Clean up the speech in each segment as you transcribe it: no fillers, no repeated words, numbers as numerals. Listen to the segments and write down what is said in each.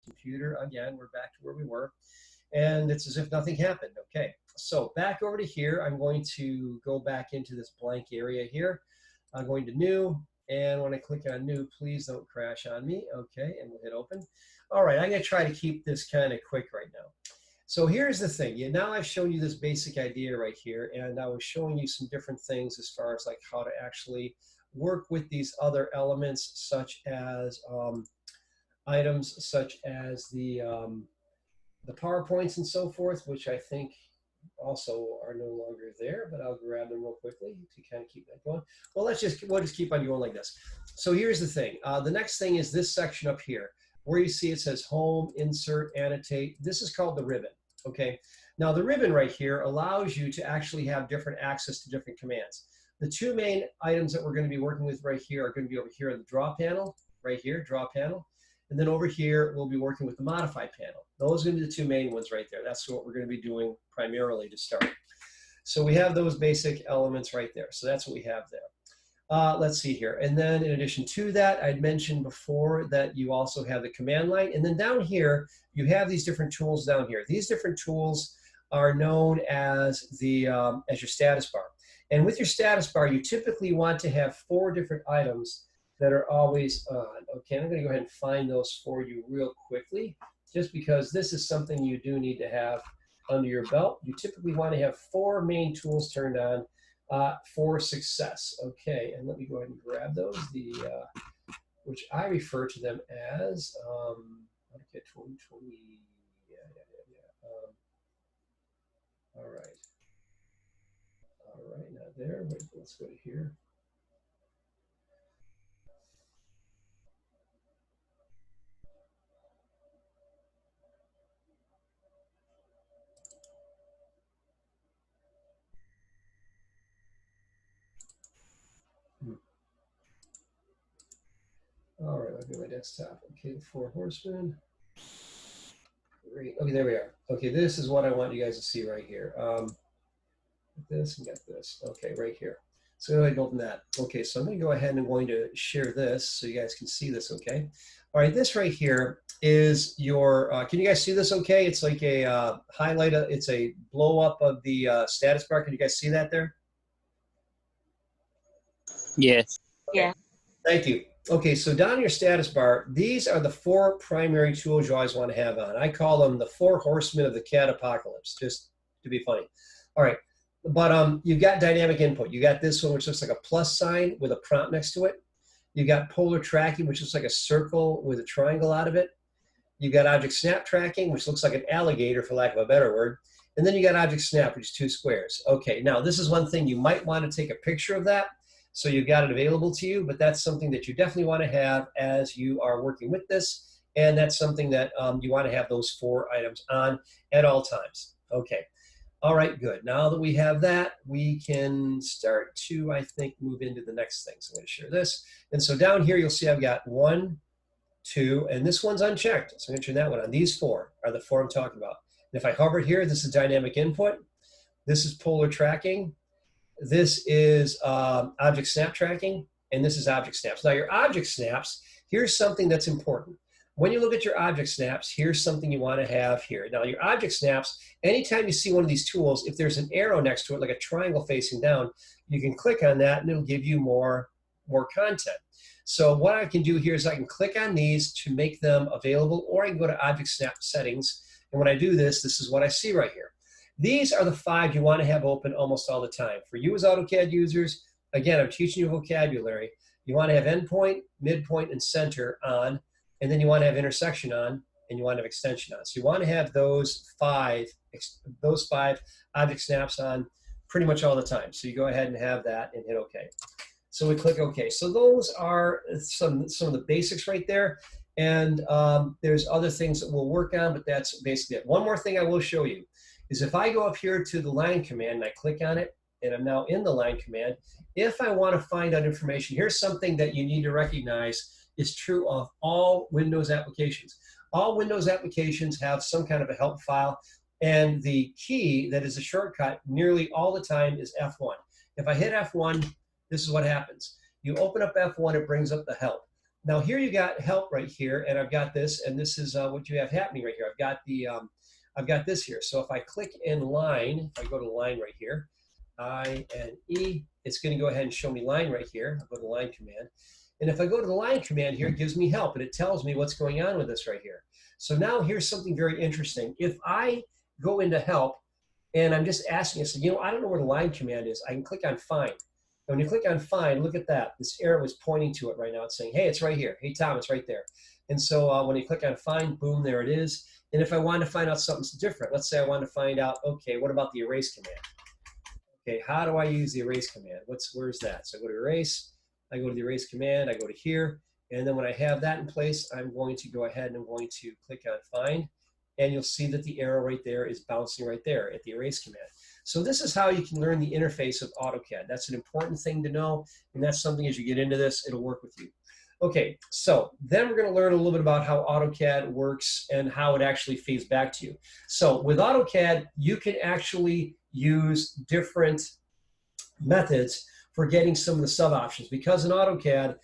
computer again. We're back to where we were. And it's as if nothing happened. Okay, so back over to here. I'm going to go back into this blank area here. I'm going to new. And when I click on new, please don't crash on me. Okay, and we'll hit open. All right, I'm going to try to keep this kind of quick right now. So here's the thing. Now I've shown you this basic idea right here, and I was showing you some different things as far as like how to actually work with these other elements, such as items such as the PowerPoints and so forth, which I think also are no longer there, but I'll grab them real quickly to kind of keep that going. Well, we'll just keep on going like this. So here's the thing. The next thing is this section up here, where you see it says Home, Insert, Annotate. This is called the ribbon. Okay. Now the ribbon right here allows you to actually have different access to different commands. The two main items that we're going to be working with right here are going to be over here in the Draw panel, right here, Draw panel. And then over here, we'll be working with the Modify panel. Those are going to be the two main ones right there. That's what we're going to be doing primarily to start. So we have those basic elements right there. So that's what we have there. Let's see here. And then in addition to that, I'd mentioned before that you also have the command line. And then down here, you have these different tools down here. These different tools are known as your status bar. And with your status bar, you typically want to have 4 different items that are always on. Okay, I'm going to go ahead and find those for you real quickly, just because this is something you do need to have under your belt. You typically want to have 4 main tools turned on for success. Okay, and let me go ahead and grab those, which I refer to them as okay, 2020. All right, now there. Wait, let's go to here. All right, I'll do my desktop. Okay, the 4 horsemen. Great. Okay, there we are. Okay, this is what I want you guys to see right here. This and get this. Okay, right here. So go ahead and open that. Okay, so I'm going to go ahead and I'm going to share this so you guys can see this. Okay. All right, this right here is your. Can you guys see this? Okay, it's like a highlight. It's a blow up of the status bar. Can you guys see that there? Yes. Okay. Yeah. Thank you. Okay, so down your status bar, these are the 4 primary tools you always want to have on. I call them the 4 horsemen of the CAD apocalypse, just to be funny. All right, but you've got dynamic input. You got this one, which looks like a plus sign with a prompt next to it. You got polar tracking, which looks like a circle with a triangle out of it. You got object snap tracking, which looks like an alligator, for lack of a better word. And then you got object snap, which is 2 squares. Okay, now this is one thing you might want to take a picture of that, so you've got it available to you, but that's something that you definitely want to have as you are working with this, and that's something that you want to have those 4 items on at all times. Okay, all right, good. Now that we have that, we can start to, I think, move into the next thing. So I'm going to share this. And so down here, you'll see I've got 1, 2, and this one's unchecked, so I'm going to turn that one on. These 4 are the 4 I'm talking about. And if I hover here, this is dynamic input. This is polar tracking. This is object snap tracking, and this is object snaps. Now your object snaps, here's something that's important. When you look at your object snaps, here's something you want to have here. Now your object snaps, anytime you see one of these tools, if there's an arrow next to it, like a triangle facing down, you can click on that and it'll give you more content. So what I can do here is I can click on these to make them available, or I can go to object snap settings. And when I do this, this is what I see right here. These are the 5 you want to have open almost all the time. For you as AutoCAD users, again, I'm teaching you vocabulary. You want to have endpoint, midpoint, and center on, and then you want to have intersection on, and you want to have extension on. So you want to have those 5 object snaps on pretty much all the time. So you go ahead and have that and hit OK. So we click OK. So those are some of the basics right there. And there's other things that we'll work on, but that's basically it. One more thing I will show you is if I go up here to the line command and I click on it, and I'm now in the line command, if I want to find out information, here's something that you need to recognize is true of all Windows applications. All Windows applications have some kind of a help file, and the key that is a shortcut nearly all the time is F1. If I hit F1, this is what happens. You open up F1, it brings up the help. Now here you got help right here, and I've got this, and this is what you have happening right here. I've got this here. So if I click in line, if I go to line right here, I and E, it's going to go ahead and show me line right here. I'll go to the line command. And if I go to the line command here, it gives me help, and it tells me what's going on with this right here. So now here's something very interesting. If I go into help, and I'm just asking, I said, you know, I don't know where the line command is. I can click on find. And when you click on find, look at that. This arrow is pointing to it right now. It's saying, hey, it's right here. Hey, Tom, it's right there. And so when you click on find, boom, there it is. And if I wanted to find out something different, let's say I want to find out, okay, what about the erase command? Okay, how do I use the erase command? Where's that? So I go to erase, I go to the erase command, I go to here, and then when I have that in place, I'm going to go ahead and I'm going to click on find, and you'll see that the arrow right there is bouncing right there at the erase command. So this is how you can learn the interface of AutoCAD. That's an important thing to know, and that's something as you get into this, it'll work with you. Okay, so then we're going to learn a little bit about how AutoCAD works and how it actually feeds back to you. So with AutoCAD, you can actually use different methods for getting some of the sub options, because in AutoCAD,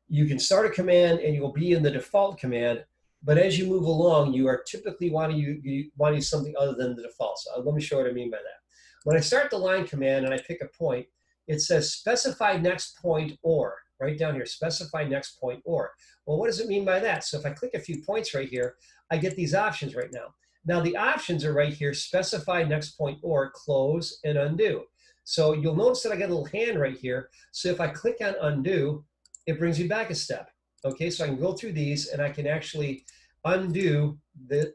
you can start a command and you'll be in the default command, but as you move along, you are typically want to use something other than the default. So let me show what I mean by that. When I start the line command and I pick a point, it says specify next point or, right down here, specify next point or. Well, what does it mean by that? So if I click a few points right here, I get these options right now. Now the options are right here, specify next point or, close, and undo. So you'll notice that I got a little hand right here. So if I click on undo, it brings me back a step. Okay, so I can go through these and I can actually undo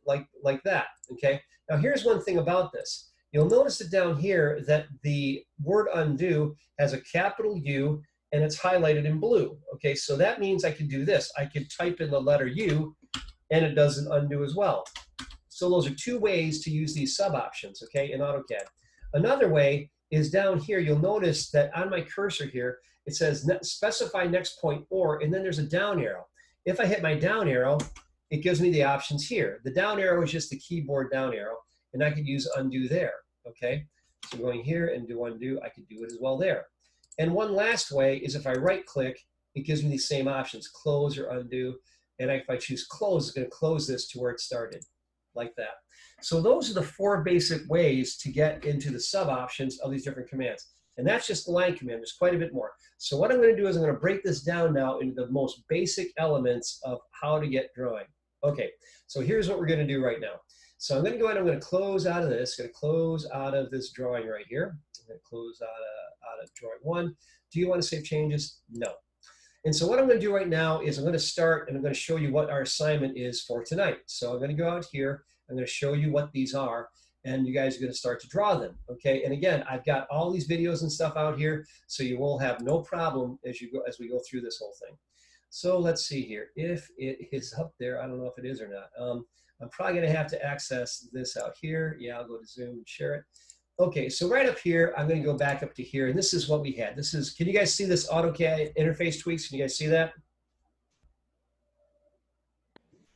like that. Okay, now here's one thing about this. You'll notice that down here that the word undo has a capital U and it's highlighted in blue. Okay, so that means I can do this. I can type in the letter U and it does an undo as well. So those are two ways to use these sub options, okay, in AutoCAD. Another way is down here. You'll notice that on my cursor here, it says specify next point or, and then there's a down arrow. If I hit my down arrow, it gives me the options here. The down arrow is just the keyboard down arrow, and I could use undo there, okay? So going here and do undo, I could do it as well there. And one last way is if I right click, it gives me these same options, close or undo. And if I choose close, it's gonna close this to where it started, like that. So those are the four basic ways to get into the sub options of these different commands. And that's just the line command, there's quite a bit more. So what I'm gonna do is I'm gonna break this down now into the most basic elements of how to get drawing. Okay, so here's what we're gonna do right now. So I'm gonna go ahead and I'm gonna close out of this, gonna close out of this drawing right here. I'm gonna close out of drawing one. Do you wanna save changes? No. And so what I'm gonna do right now is I'm gonna start and I'm gonna show you what our assignment is for tonight. So I'm gonna go out here, I'm gonna show you what these are, and you guys are gonna start to draw them, okay? And again, I've got all these videos and stuff out here, so you will have no problem as we go through this whole thing. So let's see here, if it is up there, I don't know if it is or not. I'm probably gonna have to access this out here. Yeah, I'll go to Zoom and share it. Okay, so right up here, I'm gonna go back up to here, and this is what we had. This is, can you guys see this AutoCAD interface tweaks? Can you guys see that?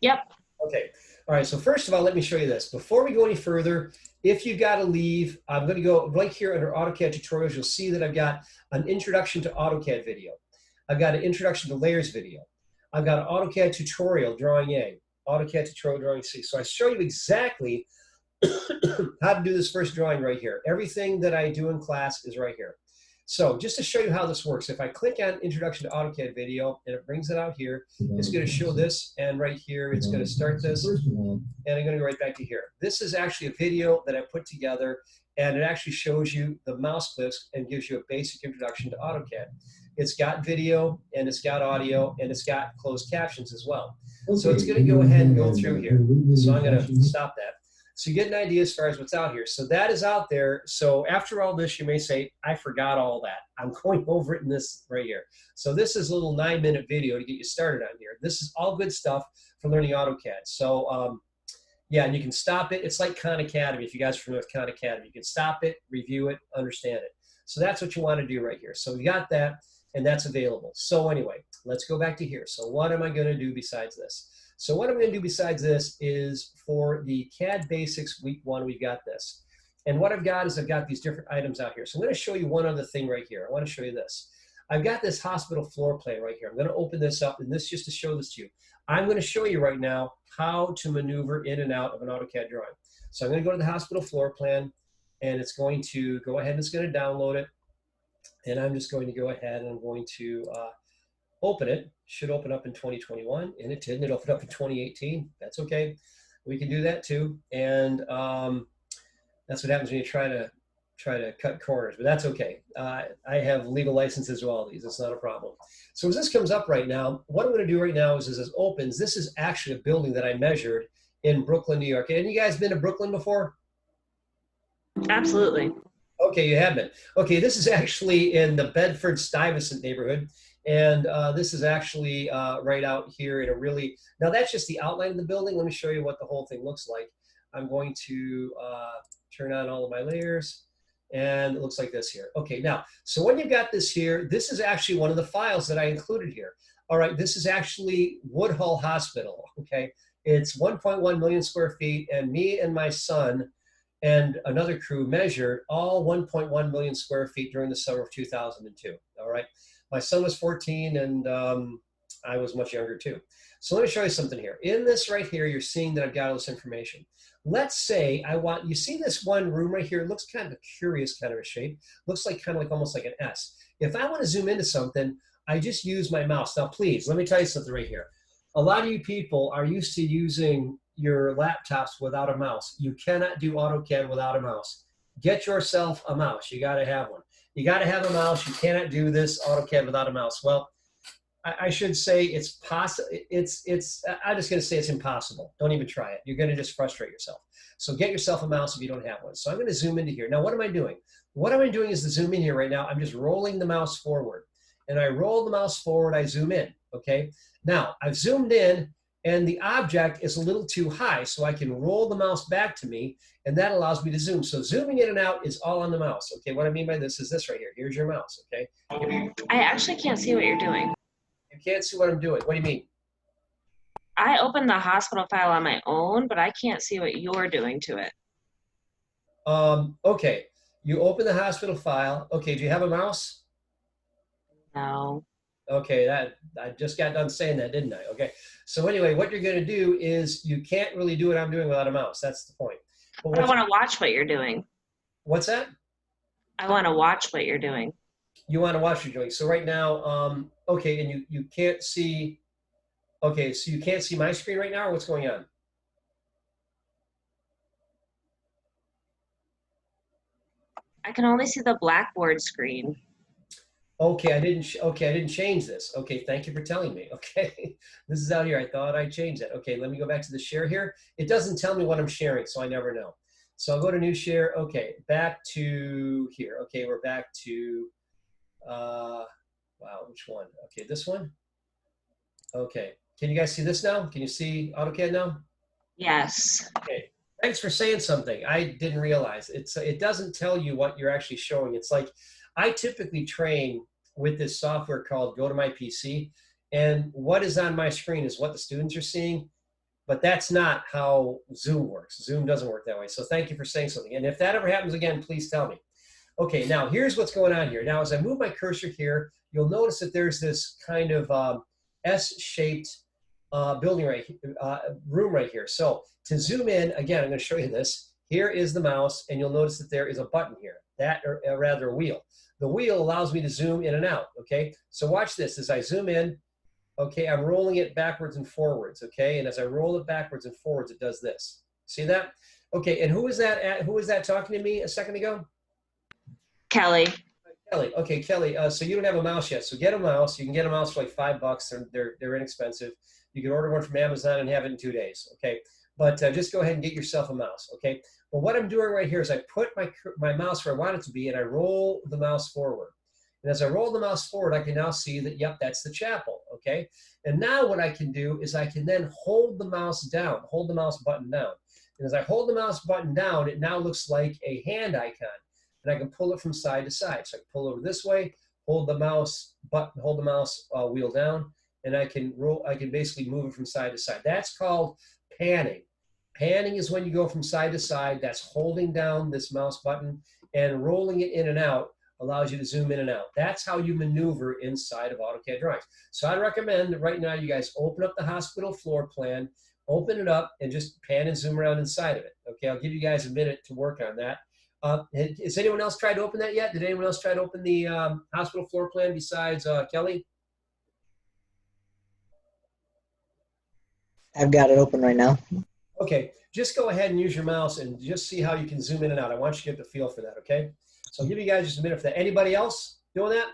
Yep. Okay, all right, so first of all, let me show you this. Before we go any further, if you've got to leave, I'm gonna go right here under AutoCAD tutorials. You'll see that I've got an introduction to AutoCAD video. I've got an introduction to layers video. I've got an AutoCAD tutorial drawing A, AutoCAD tutorial drawing C. So I show you exactly how to do this first drawing right here. Everything that I do in class is right here. So just to show you how this works, if I click on Introduction to AutoCAD Video and it brings it out here, it's going to show this, and right here it's going to start this, and I'm going to go right back to here. This is actually a video that I put together, and it actually shows you the mouse clicks and gives you a basic introduction to AutoCAD. It's got video, and it's got audio, and it's got closed captions as well. So it's going to go ahead and go through here. So I'm going to stop that. So you get an idea as far as what's out here. So that is out there. So after all this, you may say, I forgot all that. I'm going over it in this right here. So this is a little 9-minute video to get you started on here. This is all good stuff for learning AutoCAD. So yeah, and you can stop it. It's like Khan Academy. If you guys are familiar with Khan Academy, you can stop it, review it, understand it. So that's what you want to do right here. So we got that, and that's available. So anyway, let's go back to here. So what am I going to do besides this? So what I'm going to do besides this is for the CAD Basics Week 1, we've got this. And what I've got is I've got these different items out here. So I'm going to show you one other thing right here. I want to show you this. I've got this hospital floor plan right here. I'm going to open this up, and this just to show this to you. I'm going to show you right now how to maneuver in and out of an AutoCAD drawing. So I'm going to go to the hospital floor plan, and it's going to go ahead and it's going to download it. And I'm just going to go ahead and I'm going to open it. Should open up in 2021, and it didn't. It opened up in 2018. That's okay. We can do that too. And that's what happens when you try to cut corners, but that's okay. I have legal licenses to all these. It's not a problem. So as this comes up right now, what I'm going to do right now is as it opens, this is actually a building that I measured in Brooklyn, New York. And you guys been to Brooklyn before? Absolutely. Okay, you have been. Okay, this is actually in the Bedford-Stuyvesant neighborhood. And this is actually right out here in a really, now that's just the outline of the building. Let me show you what the whole thing looks like. I'm going to turn on all of my layers. And it looks like this here. Okay, now, so when you've got this here, this is actually one of the files that I included here. All right, this is actually Woodhull Hospital, okay? It's 1.1 million square feet, and me and my son and another crew measured all 1.1 million square feet during the summer of 2002, all right? My son was 14, and I was much younger too. So let me show you something here. In this right here, you're seeing that I've got all this information. Let's say I want, you see this one room right here, it looks kind of a curious kind of a shape. Looks like kind of like almost like an S. If I want to zoom into something, I just use my mouse. Now please, let me tell you something right here. A lot of you people are used to using your laptops without a mouse. You cannot do AutoCAD without a mouse. Get yourself a mouse. You got to have one. You got to have a mouse. You cannot do this AutoCAD without a mouse. Well, I should say it's possible. I'm just going to say it's impossible. Don't even try it. You're going to just frustrate yourself. So get yourself a mouse if you don't have one. So I'm going to zoom into here. Now, what am I doing? What I'm doing is to zoom in here right now. I'm just rolling the mouse forward. And I roll the mouse forward, I zoom in, okay? Now, I've zoomed in, and the object is a little too high, so I can roll the mouse back to me, and that allows me to zoom. So zooming in and out is all on the mouse, okay? What I mean by this is this right here. Here's your mouse, okay? I actually can't see what you're doing. You can't see what I'm doing. What do you mean? I opened the hospital file on my own, but I can't see what you're doing to it. Okay, you open the hospital file. Okay, do you have a mouse? No. Okay, that I just got done saying that, didn't I? Okay, so anyway, what you're going to do is you can't really do what I'm doing without a mouse. That's the point. But I want to watch what you're doing. What's that? I want to watch what you're doing. You want to watch what you're doing. So right now, okay, and you can't see. Okay, so you can't see my screen right now, or what's going on? I can only see the Blackboard screen. Okay, I didn't change this. Okay, thank you for telling me. Okay, this is out here. I thought I changed it. Okay, let me go back to the share here. It doesn't tell me what I'm sharing, so I never know. So I'll go to new share. Okay, back to here. Okay, we're back to, wow, which one? Okay, this one. Okay, can you guys see this now? Can you see AutoCAD now? Yes. Okay, thanks for saying something. I didn't realize. It doesn't tell you what you're actually showing. It's like, I typically train with this software called Go to My PC, and what is on my screen is what the students are seeing, but that's not how Zoom works. Zoom doesn't work that way. So thank you for saying something. And if that ever happens again, please tell me. Okay, now here's what's going on here. Now, as I move my cursor here, you'll notice that there's this kind of S-shaped building right room right here. So to zoom in, again, I'm going to show you this. Here is the mouse, and you'll notice that there is a button here, or rather a wheel. The wheel allows me to zoom in and out, okay? So watch this. As I zoom in, okay, I'm rolling it backwards and forwards, okay? And as I roll it backwards and forwards, it does this. See that? Okay, and who was that talking to me a second ago? Kelly. Kelly. Okay, Kelly, so you don't have a mouse yet. So get a mouse. You can get a mouse for like $5. They're inexpensive. You can order one from Amazon and have it in 2 days, okay? But just go ahead and get yourself a mouse, okay? But what I'm doing right here is I put my mouse where I want it to be, and I roll the mouse forward. And as I roll the mouse forward, I can now see that, yep, that's the chapel, okay? And now what I can do is I can then hold the mouse down, hold the mouse button down. And as I hold the mouse button down, it now looks like a hand icon. And I can pull it from side to side. So I can pull over this way, hold the mouse button, hold the mouse wheel down, and I can basically move it from side to side. That's called panning. Panning is when you go from side to side. That's holding down this mouse button and rolling it in and out allows you to zoom in and out. That's how you maneuver inside of AutoCAD drawings. So I'd recommend that right now you guys open up the hospital floor plan, open it up, and just pan and zoom around inside of it. Okay, I'll give you guys a minute to work on that. Has anyone else tried to open that yet? Did anyone else try to open the hospital floor plan besides Kelly? I've got it open right now. Okay, just go ahead and use your mouse and just see how you can zoom in and out. I want you to get the feel for that, okay? So I'll give you guys just a minute for that. Anybody else doing that?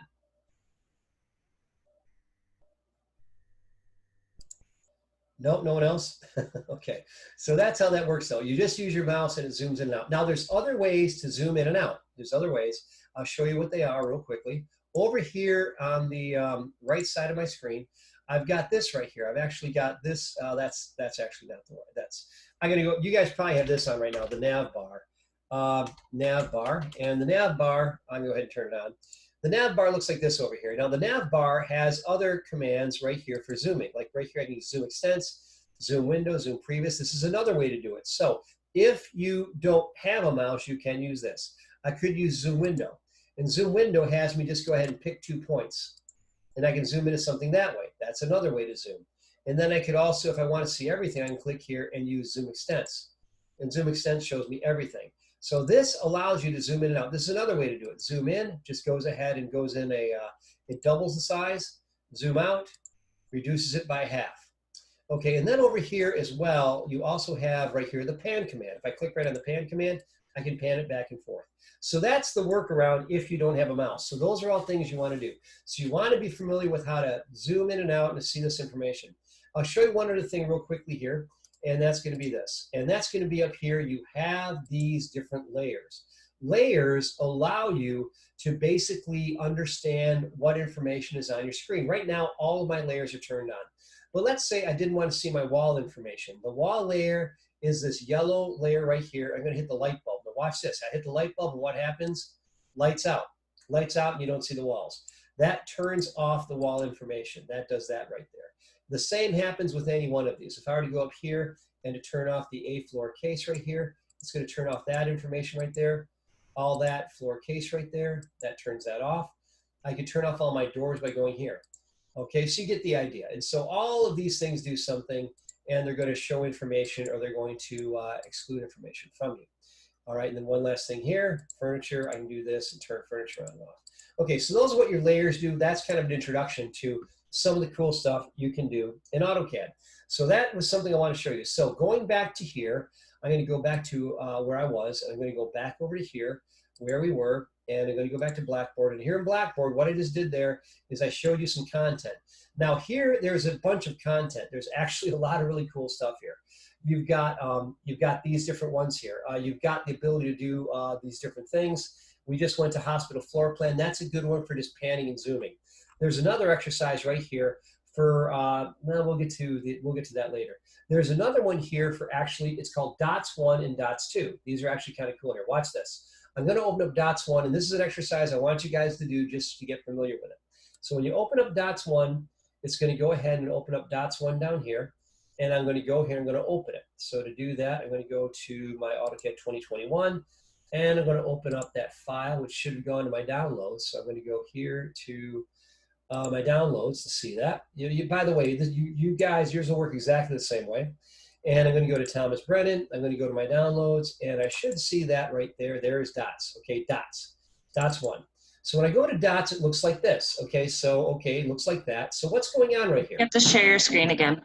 Nope, no one else? Okay, so that's how that works though. You just use your mouse and it zooms in and out. Now there's other ways to zoom in and out. There's other ways. I'll show you what they are real quickly. Over here on the right side of my screen, I've got this right here. I've actually got this. That's actually not the one. I'm gonna go. You guys probably have this on right now. The nav bar, and the nav bar. I'm gonna go ahead and turn it on. The nav bar looks like this over here. Now the nav bar has other commands right here for zooming. Like right here, I can use zoom extents, zoom window, zoom previous. This is another way to do it. So if you don't have a mouse, you can use this. I could use zoom window, and zoom window has me just go ahead and pick 2 points. And I can zoom into something that way. That's another way to zoom. And then I could also, if I want to see everything, I can click here and use zoom extents. And zoom extents shows me everything. So this allows you to zoom in and out. This is another way to do it. Zoom in, just goes ahead and goes in it doubles the size. Zoom out, reduces it by half. Okay, and then over here as well, you also have right here the pan command. If I click right on the pan command, I can pan it back and forth. So that's the workaround if you don't have a mouse. So those are all things you want to do. So you want to be familiar with how to zoom in and out and to see this information. I'll show you one other thing real quickly here, and that's going to be this. And that's going to be up here. You have these different layers. Layers allow you to basically understand what information is on your screen. Right now, all of my layers are turned on. But let's say I didn't want to see my wall information. The wall layer is this yellow layer right here. I'm going to hit the light bulb. Now watch this. I hit the light bulb and what happens? Lights out. Lights out and you don't see the walls. That turns off the wall information. That does that right there. The same happens with any one of these. If I were to go up here and to turn off the A floor case right here, it's going to turn off that information right there. All that floor case right there, that turns that off. I can turn off all my doors by going here. Okay, so you get the idea. And so all of these things do something, and they're going to show information or they're going to exclude information from you. All right, and then one last thing here, furniture, I can do this and turn furniture on and off. Okay, so those are what your layers do. That's kind of an introduction to some of the cool stuff you can do in AutoCAD. So that was something I want to show you. So going back to here, I'm going to go back to where I was. I'm going to go back over to here where we were, and I'm going to go back to Blackboard. And here in Blackboard, what I just did there is I showed you some content. Now here, there's a bunch of content. There's actually a lot of really cool stuff here. You've got these different ones here. You've got the ability to do these different things. We just went to hospital floor plan. That's a good one for just panning and zooming. There's another exercise right here for, well, we'll get to that later. There's another one here for actually, it's called dots 1 and dots 2. These are actually kind of cool here. Watch this. I'm going to open up dots 1, and this is an exercise I want you guys to do just to get familiar with it. So when you open up dots 1, it's going to go ahead and open up dots 1 down here, and I'm going to go here and I'm going to open it. So to do that, I'm going to go to my AutoCAD 2021, and I'm going to open up that file, which should have gone to my downloads. So I'm going to go here to my downloads to see that. By the way, you guys, yours will work exactly the same way. And I'm going to go to Thomas Brennan. I'm going to go to my downloads, and I should see that right there. There's dots. Okay, dots. Dots 1. So when I go to dots, it looks like this. Okay, so, okay, it looks like that. So what's going on right here? You have to share your screen again.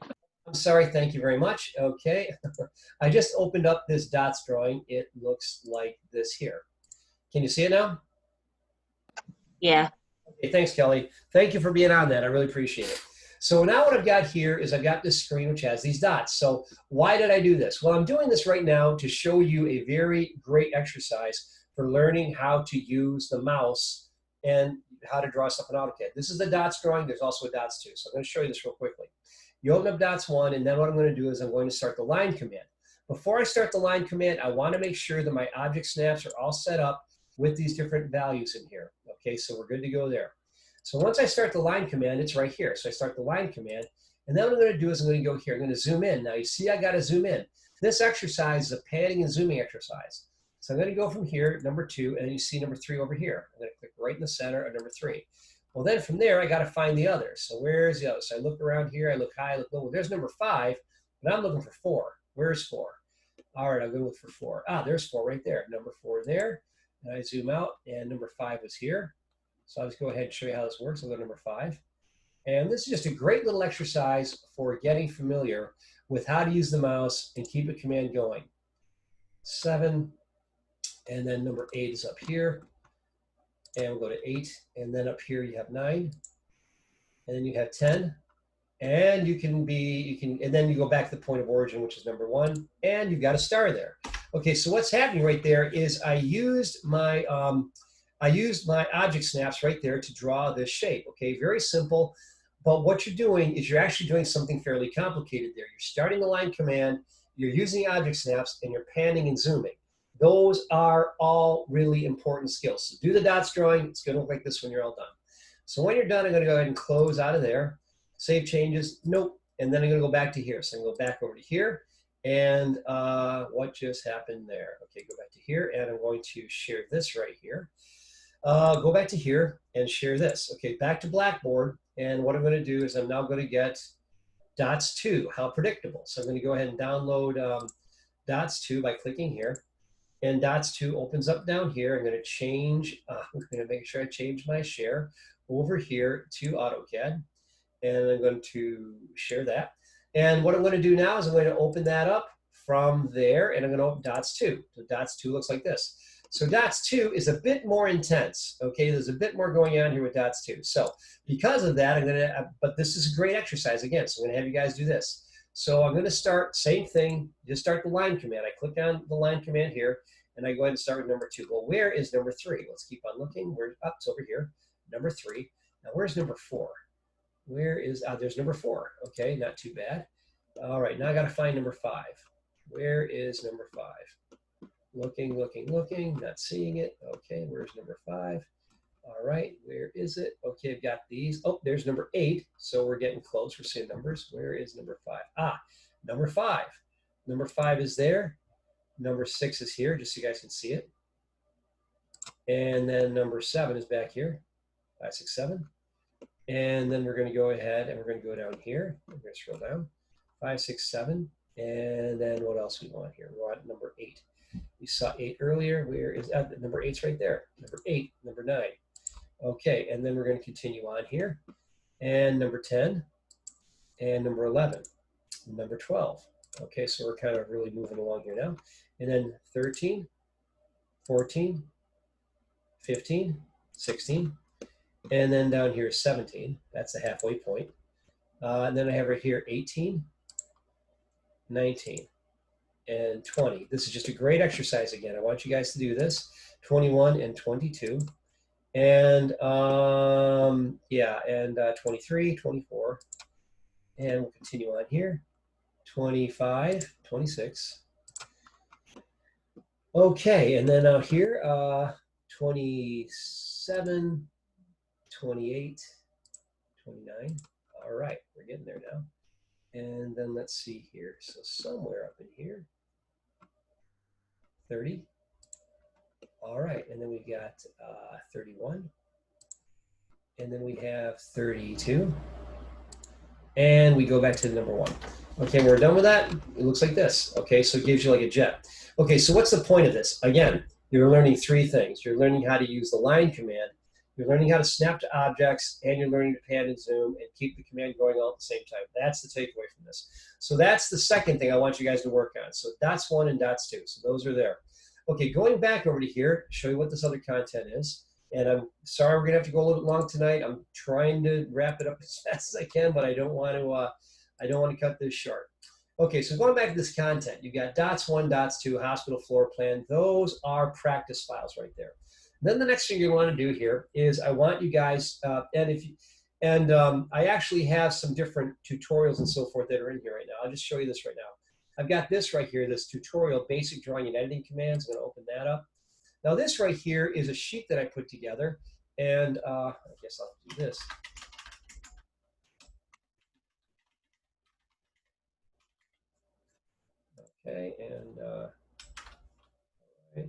I'm sorry, thank you very much. Okay, I just opened up this dots drawing. It looks like this here. Can you see it now? Yeah. Okay, thanks, Kelly. Thank you for being on that. I really appreciate it. So now what I've got here is I've got this screen which has these dots. So why did I do this? Well, I'm doing this right now to show you a very great exercise for learning how to use the mouse and how to draw stuff in AutoCAD. This is the dots drawing. There's also a dots 2. So I'm going to show you this real quickly. You open up dots 1, and then what I'm going to do is I'm going to start the line command. Before I start the line command, I want to make sure that my object snaps are all set up with these different values in here. Okay, so we're good to go there. So once I start the line command, it's right here. So I start the line command, and then what I'm going to do is I'm going to go here. I'm going to zoom in. Now you see I got to zoom in. This exercise is a panning and zooming exercise. So I'm going to go from here, number 2, and you see number 3 over here. I'm going to click right in the center of number 3. Well, then from there, I got to find the others. So where's the other? So I look around here, I look high, I look low. Well, there's number 5, but I'm looking for 4. Where's 4? All right, I'll go look for 4. Ah, there's 4 right there. Number 4 there. And I zoom out, and number 5 was here. So I'll just go ahead and show you how this works. I'll go to number 5. And this is just a great little exercise for getting familiar with how to use the mouse and keep a command going. 7, and then number 8 is up here. And we'll go to 8, and then up here you have 9, and then you have 10. And and then you go back to the point of origin, which is number 1, and you've got a star there. Okay, so what's happening right there is I used my object snaps right there to draw this shape. Okay, very simple. But what you're doing is you're actually doing something fairly complicated there. You're starting the line command, you're using object snaps, and you're panning and zooming. Those are all really important skills. So do the dots drawing. It's going to look like this when you're all done. So when you're done, I'm going to go ahead and close out of there. Save changes. Nope. And then I'm going to go back to here. So I'm going to go back over to here. And what just happened there? Okay, go back to here. And I'm going to share this right here. Go back to here and share this. Okay, back to Blackboard. And what I'm going to do is I'm now going to get dots 2. How predictable. So I'm going to go ahead and download dots 2 by clicking here. And dots 2 opens up down here. I'm going to change, I'm going to make sure I change my share over here to AutoCAD. And I'm going to share that. And what I'm going to do now is I'm going to open that up from there, and I'm going to open dots 2. So dots 2 looks like this. So dots 2 is a bit more intense. Okay, there's a bit more going on here with dots 2. So because of that, but this is a great exercise again. So I'm going to have you guys do this. So I'm going to start, same thing, just start the line command. I click on the line command here, and I go ahead and start with number 2. Well, where is number 3? Let's keep on looking. It's over here, number 3. Now, where's number 4? Where is, there's number 4. Okay, not too bad. All right, now I got to find number 5. Where is number 5? Looking, not seeing it. Okay, where's number 5? All right, where is it? Okay, I've got these. Oh, there's number 8. So we're getting close. We're seeing numbers. Where is number 5? Ah, number 5. Number 5 is there. Number 6 is here, just so you guys can see it. And then number 7 is back here. 5, 6, 7. And then we're going to go ahead and we're going to go down here. We're going to scroll down. 5, 6, 7. And then what else we want here? We want number 8. We saw 8 earlier. Where is number 8's right there. Number 8, number 9. Okay, and then we're going to continue on here. And number 10, and number 11, number 12. Okay, so we're kind of really moving along here now. And then 13, 14, 15, 16, and then down here 17. That's the halfway point. And then I have right here 18, 19, and 20. This is just a great exercise again. I want you guys to do this. 21 and 22. And 23, 24. And we'll continue on here. 25, 26. Okay, and then out here, 27, 28, 29. All right, we're getting there now. And then let's see here. So somewhere up in here, 30. All right, and then we got 31. And then we have 32. And we go back to the number 1. Okay, we're done with that. It looks like this. Okay, so it gives you like a jet. Okay, so what's the point of this? Again, you're learning 3 things. You're learning how to use the line command. You're learning how to snap to objects, and you're learning to pan and zoom and keep the command going all at the same time. That's the takeaway from this. So that's the second thing I want you guys to work on. So dots 1 and dots 2. So those are there. Okay, going back over to here, show you what this other content is. And I'm sorry we're gonna have to go a little bit long tonight. I'm trying to wrap it up as fast as I can, but I don't want to cut this short. Okay, so going back to this content, you've got dots 1, dots 2, hospital floor plan. Those are practice files right there. Then the next thing you want to do here is I want you guys, I actually have some different tutorials and so forth that are in here right now. I'll just show you this right now. I've got this right here, this tutorial, basic drawing and editing commands. I'm going to open that up. Now this right here is a sheet that I put together, and I guess I'll do this. Okay, and all right.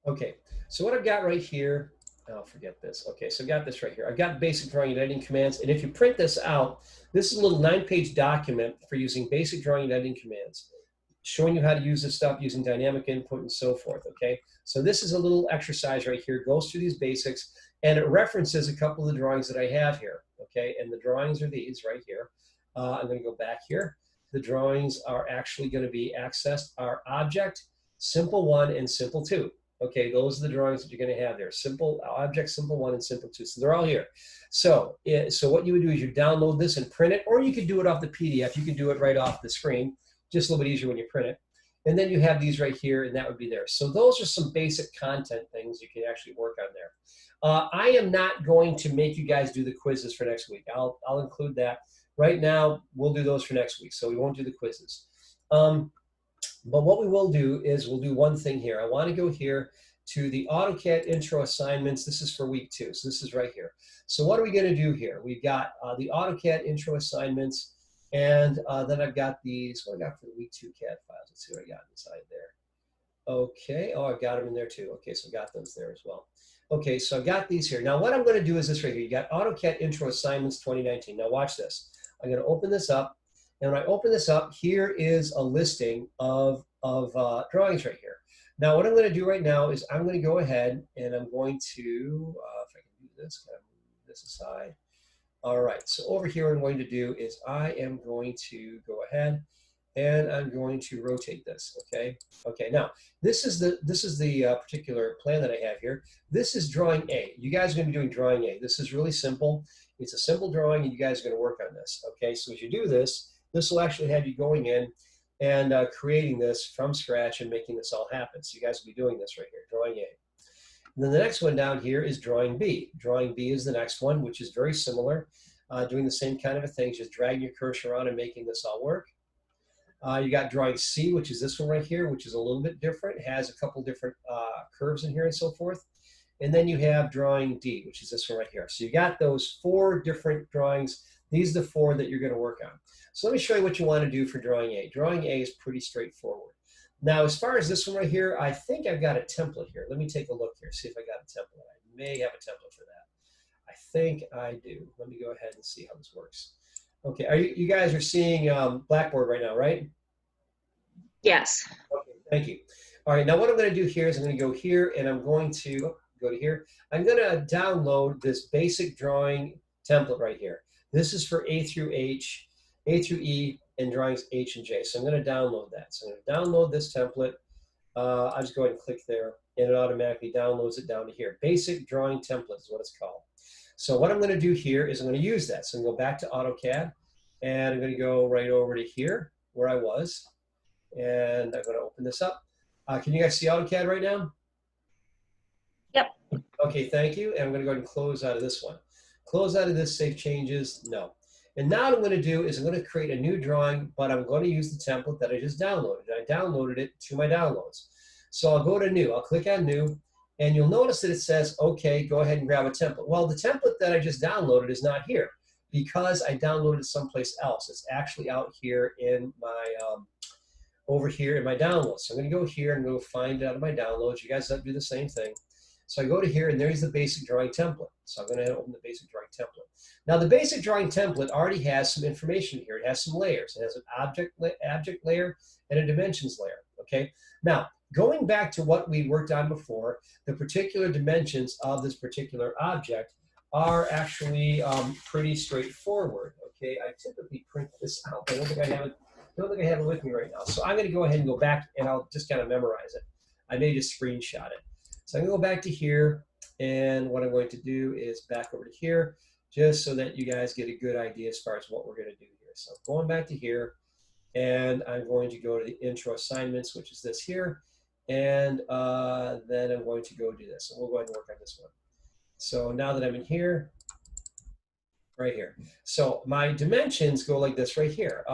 Okay, so what I've got right here, oh, forget this. Okay, so I've got this right here. I've got basic drawing and editing commands, and if you print this out, this is a little 9-page document for using basic drawing and editing commands, showing you how to use this stuff using dynamic input and so forth, okay? So this is a little exercise right here, goes through these basics, and it references a couple of the drawings that I have here, okay? And the drawings are these right here. I'm gonna go back here. The drawings are actually gonna be accessed, our object, simple 1 and simple 2. Okay, those are the drawings that you're going to have there. Simple object, simple 1, and simple 2. So they're all here. So what you would do is you download this and print it, or you could do it off the PDF. You can do it right off the screen. Just a little bit easier when you print it. And then you have these right here, and that would be there. So those are some basic content things you can actually work on there. I am not going to make you guys do the quizzes for next week. I'll include that. Right now, we'll do those for next week, so we won't do the quizzes. But what we will do is we'll do one thing here. I want to go here to the AutoCAD intro assignments. This is for week 2. So this is right here. So what are we going to do here? We've got the AutoCAD intro assignments, and then I've got these. What I got for the week 2 CAD files? Let's see what I got inside there. Okay. Oh, I've got them in there too. Okay, so I've got those there as well. Okay, so I've got these here. Now what I'm going to do is this right here. You got AutoCAD intro assignments 2019. Now watch this. I'm going to open this up. And when I open this up, here is a listing of drawings right here. Now, what I'm going to do right now is I'm going to go ahead and I'm going to, if I can do this, kind of move this aside. All right, so over here what I'm going to do is I am going to go ahead and I'm going to rotate this, okay? Okay, now, this is the particular plan that I have here. This is drawing A. You guys are going to be doing drawing A. This is really simple. It's a simple drawing, and you guys are going to work on this, okay? So as you do this, this will actually have you going in and creating this from scratch and making this all happen. So you guys will be doing this right here, drawing A. And then the next one down here is drawing B. Drawing B is the next one, which is very similar, doing the same kind of a thing, just dragging your cursor around and making this all work. You got drawing C, which is this one right here, which is a little bit different. It has a couple different curves in here and so forth. And then you have drawing D, which is this one right here. So you got those 4 different drawings. These are the 4 that you're going to work on. So let me show you what you want to do for drawing A. Drawing A is pretty straightforward. Now, as far as this one right here, I think I've got a template here. Let me take a look here, see if I got a template. I may have a template for that. I think I do. Let me go ahead and see how this works. Okay, you guys are seeing Blackboard right now, right? Yes. Okay, thank you. All right, now what I'm going to do here is I'm going to go here and I'm going to go to here. I'm going to download this basic drawing template right here. This is for A through H, A through E, and drawings H and J. So I'm going to download that. So I'm going to download this template. I'll just go ahead and click there, and it automatically downloads it down to here. Basic drawing template is what it's called. So what I'm going to do here is I'm going to use that. So I'm going to go back to AutoCAD, and I'm going to go right over to here where I was, and I'm going to open this up. Can you guys see AutoCAD right now? Yep. Okay, thank you. And I'm going to go ahead and close out of this one. Close out of this, save changes, no. And now what I'm going to do is I'm going to create a new drawing, but I'm going to use the template that I just downloaded. I downloaded it to my downloads. So I'll go to new. I'll click on new, and you'll notice that it says, okay, go ahead and grab a template. Well, the template that I just downloaded is not here because I downloaded it someplace else. It's actually out here in my, over here in my downloads. So I'm going to go here and go find it out of my downloads. You guys do the same thing. So I go to here, and there's the basic drawing template. So I'm going to open the basic drawing template. Now, the basic drawing template already has some information here. It has some layers. It has an object layer and a dimensions layer, okay? Now, going back to what we worked on before, the particular dimensions of this particular object are actually pretty straightforward, okay? I typically print this out. I don't think I have it with me right now. So I'm going to go ahead and go back, and I'll just kind of memorize it. I may just screenshot it. So I'm going to go back to here, and what I'm going to do is back over to here, just so that you guys get a good idea as far as what we're going to do here. So going back to here, and I'm going to go to the intro assignments, which is this here, and then I'm going to go do this. And we'll go ahead and work on this one. So now that I'm in here, right here. So my dimensions go like this right here.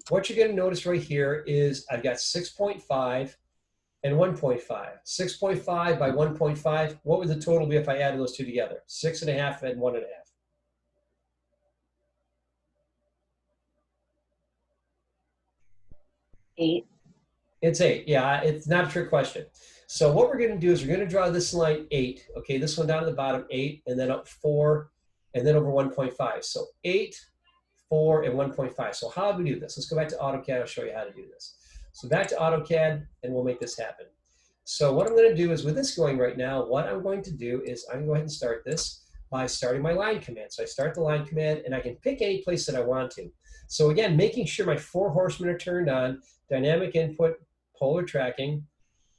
What you're going to notice right here is I've got 6.5 and 1.5. 6.5 by 1.5, what would the total be if I added those two together? 6.5 and 1.5. 8. It's 8. Yeah, it's not a trick question. So what we're going to do is we're going to draw this line 8. Okay, this one down to the bottom, 8, and then up 4, and then over 1.5. So 8, 4, and 1.5. So how do we do this? Let's go back to AutoCAD. I'll show you how to do this. So back to AutoCAD, and we'll make this happen. So what I'm going to do is, with this going right now, what I'm going to do is I'm going to go ahead and start this by starting my line command. So I start the line command, and I can pick any place that I want to. So again, making sure my 4 horsemen are turned on, dynamic input, polar tracking,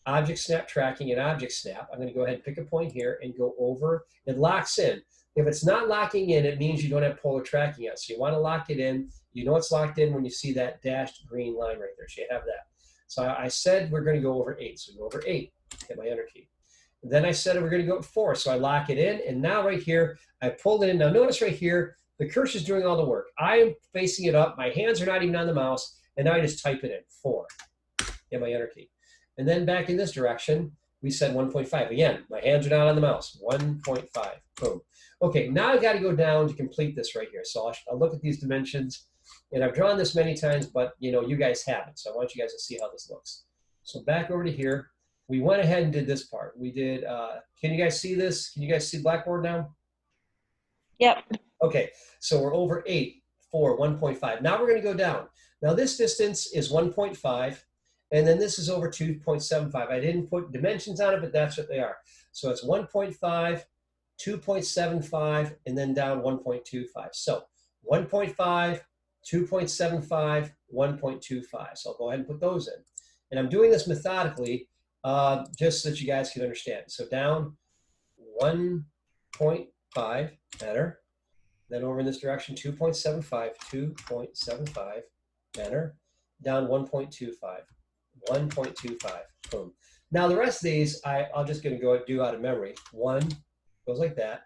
object snap tracking, and object snap. I'm going to go ahead and pick a point here and go over. It locks in. If it's not locking in, it means you don't have polar tracking yet. So you want to lock it in. You know it's locked in when you see that dashed green line right there. So you have that. So I said we're going to go over 8. So we go over 8, hit my enter key. And then I said we're going to go 4. So I lock it in. And now right here, I pulled it in. Now notice right here, the cursor is doing all the work. I am facing it up. My hands are not even on the mouse. And now I just type it in, 4, hit my enter key. And then back in this direction, we said 1.5. Again, my hands are not on the mouse, 1.5, boom. Okay, now I've got to go down to complete this right here. So I'll look at these dimensions. And I've drawn this many times, but you guys haven't. So I want you guys to see how this looks. So back over to here, we went ahead and did this part. We did, can you guys see this? Can you guys see Blackboard now? Yep. Okay, so we're over 8, 4, 1.5. Now we're going to go down. Now this distance is 1.5, and then this is over 2.75. I didn't put dimensions on it, but that's what they are. So it's 1.5, 2.75, and then down 1.25. So 1.5, 2.75, 1.25. So I'll go ahead and put those in. And I'm doing this methodically just so that you guys can understand. So down 1.5, enter. Then over in this direction, 2.75, 2.75, enter. Down 1.25, 1.25, boom. Now the rest of these, I'll just gonna go do out of memory. 1 goes like that.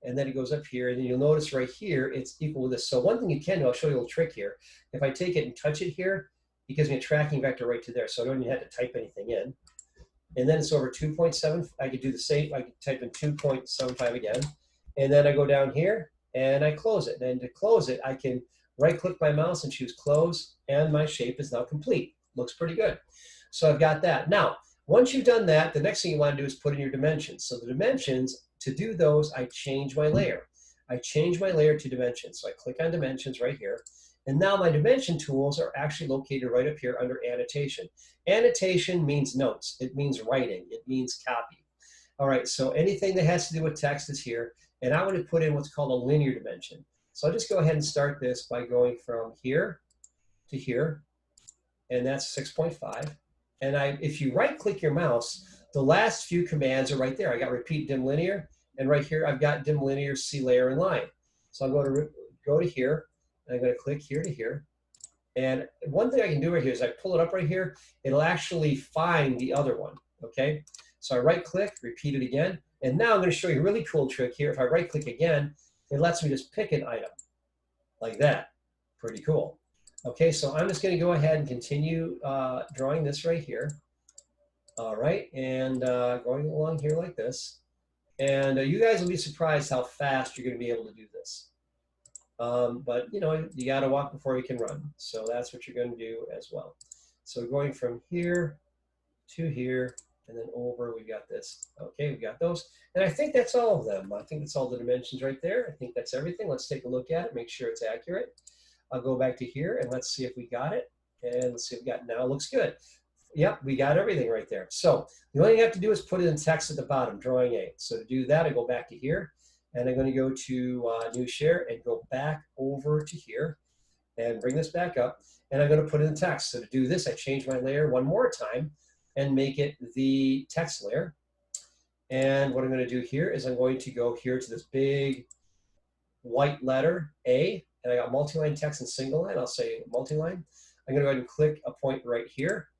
And then it goes up here, and then you'll notice right here, it's equal to this. So one thing you can do, I'll show you a little trick here. If I take it and touch it here, it gives me a tracking vector right to there. So I don't even have to type anything in. And then it's over 2.7. I could do the same. I could type in 2.75 again. And then I go down here, and I close it. And to close it, I can right-click my mouse and choose Close, and my shape is now complete. Looks pretty good. So I've got that. Now, once you've done that, the next thing you want to do is put in your dimensions. So the dimensions, to do those, I change my layer. I change my layer to dimensions. So I click on dimensions right here. And now my dimension tools are actually located right up here under annotation. Annotation means notes. It means writing. It means copy. All right, so anything that has to do with text is here. And I want to put in what's called a linear dimension. So I'll just go ahead and start this by going from here to here. And that's 6.5. And if you right-click your mouse, the last few commands are right there. I got repeat dim linear, and right here I've got dim linear, see layer, and line. So I'm going to go to here, and I'm going to click here to here. And one thing I can do right here is I pull it up right here. It'll actually find the other one, okay? So I right-click, repeat it again, and now I'm going to show you a really cool trick here. If I right-click again, it lets me just pick an item like that. Pretty cool. Okay, so I'm just going to go ahead and continue drawing this right here. All right, and going along here like this. And you guys will be surprised how fast you're going to be able to do this. But, you got to walk before you can run. So that's what you're going to do as well. So going from here to here and then over, we got this. Okay, we got those. And I think that's all of them. I think that's all the dimensions right there. I think that's everything. Let's take a look at it, make sure it's accurate. I'll go back to here and let's see if we got it. And let's see if we got it now. It looks good. Yep, we got everything right there. So the only thing you have to do is put in text at the bottom, drawing 8. So to do that, I go back to here, and I'm going to go to New Share and go back over to here and bring this back up. And I'm going to put in the text. So to do this, I change my layer one more time and make it the text layer. And what I'm going to do here is I'm going to go here to this big white letter A, and I got multi-line text and single line. I'll say multi-line. I'm going to go ahead and click a point right here.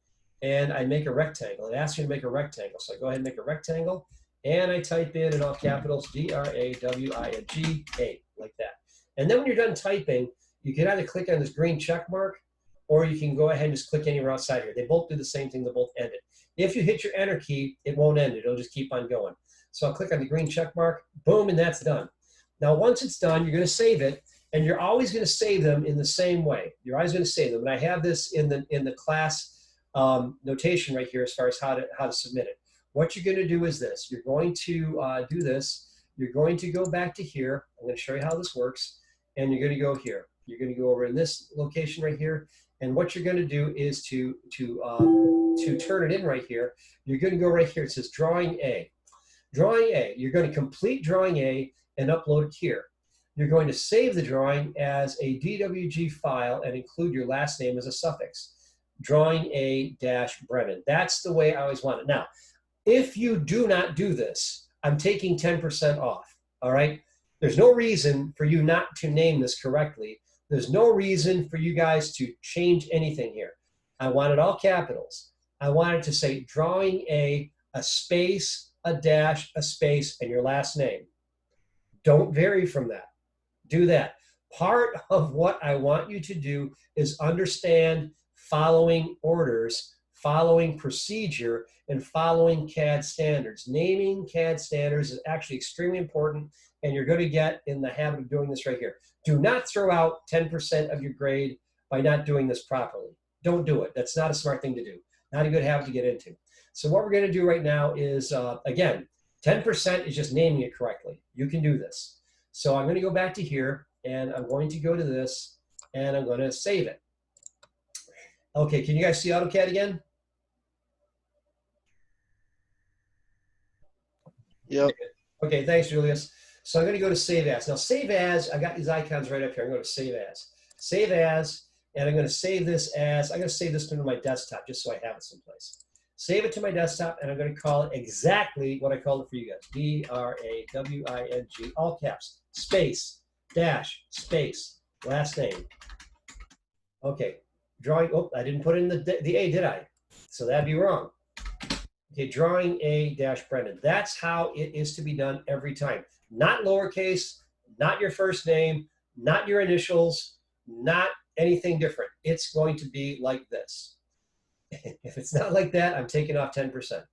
And I make a rectangle. It asks you to make a rectangle. So I go ahead and make a rectangle, and I type in all capitals, D-R-A-W-I-N-G-A, like that. And then when you're done typing, you can either click on this green check mark, or you can go ahead and just click anywhere outside here. They both do the same thing. They both end it. If you hit your enter key, it won't end it. It'll just keep on going. So I'll click on the green check mark, boom, and that's done. Now, once it's done, you're going to save it, and you're always going to save them in the same way. You're always going to save them. And I have this in the class notation right here as far as how to submit it. what you're going to do is this. You're going to do this. You're going to go back to here. I'm going to show you how this works. And you're going to go here. You're going to go over in this location right here. And what you're going to do is to turn it in right here. You're going to go right here. It says Drawing A. Drawing A. You're going to complete Drawing A and upload it here. You're going to save the drawing as a DWG file and include your last name as a suffix. Drawing A-Brennan. That's the way I always want it. Now, if you do not do this, I'm taking 10% off, all right? There's no reason for you not to name this correctly. There's no reason for you guys to change anything here. I want it all capitals. I want it to say Drawing A space, a dash, a space, and your last name. Don't vary from that. Do that. Part of what I want you to do is understand following orders, following procedure, and following CAD standards. Naming CAD standards is actually extremely important, and you're going to get in the habit of doing this right here. Do not throw out 10% of your grade by not doing this properly. Don't do it. That's not a smart thing to do. Not a good habit to get into. So what we're going to do right now is, again, 10% is just naming it correctly. You can do this. So I'm going to go back to here, and I'm going to go to this, and I'm going to save it. Okay, can you guys see AutoCAD again? Yep. Okay, thanks, Julius. So I'm going to go to Save As. Now, Save As, I got these icons right up here. I'm going to Save As. Save As, and I'm going to save this as, I'm going to save this to my desktop just so I have it someplace. Save it to my desktop, and I'm going to call it exactly what I called it for you guys. D-R-A-W-I-N-G, all caps, space, dash, space, last name. Okay, drawing, oh, I didn't put in the A, did I? So that'd be wrong. Okay, Drawing A-Brennan. That's how it is to be done every time. Not lowercase, not your first name, not your initials, not anything different. It's going to be like this. If it's not like that, I'm taking off 10%.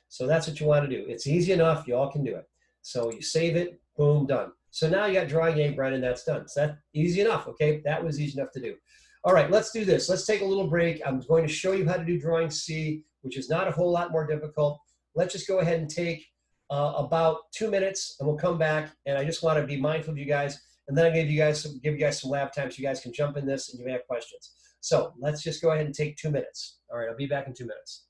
So that's what you want to do. It's easy enough. You all can do it. So you save it, boom, done. So now you got Drawing A-Brennan, that's done. So that's easy enough, okay? That was easy enough to do. All right, let's do this. Let's take a little break. I'm going to show you how to do Drawing C, which is not a whole lot more difficult. Let's just go ahead and take about 2 minutes, and we'll come back. And I just want to be mindful of you guys. And then I'll give you guys some lab time so you guys can jump in this and you may have questions. So let's just go ahead and take 2 minutes. All right, I'll be back in 2 minutes.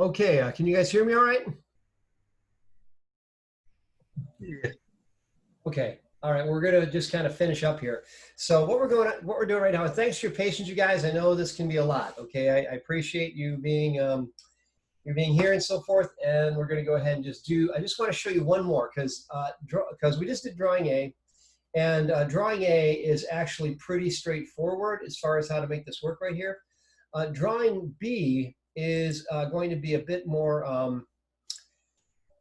Okay, can you guys hear me all right? Yeah. Okay. All right, we're gonna just kind of finish up here. So what we're doing right now, and thanks for your patience, you guys. I know this can be a lot. Okay, I appreciate you being here and so forth. And we're gonna go ahead and just do. I just want to show you one more because we just did drawing A, and drawing A is actually pretty straightforward as far as how to make this work right here. Drawing B is going to be a bit more,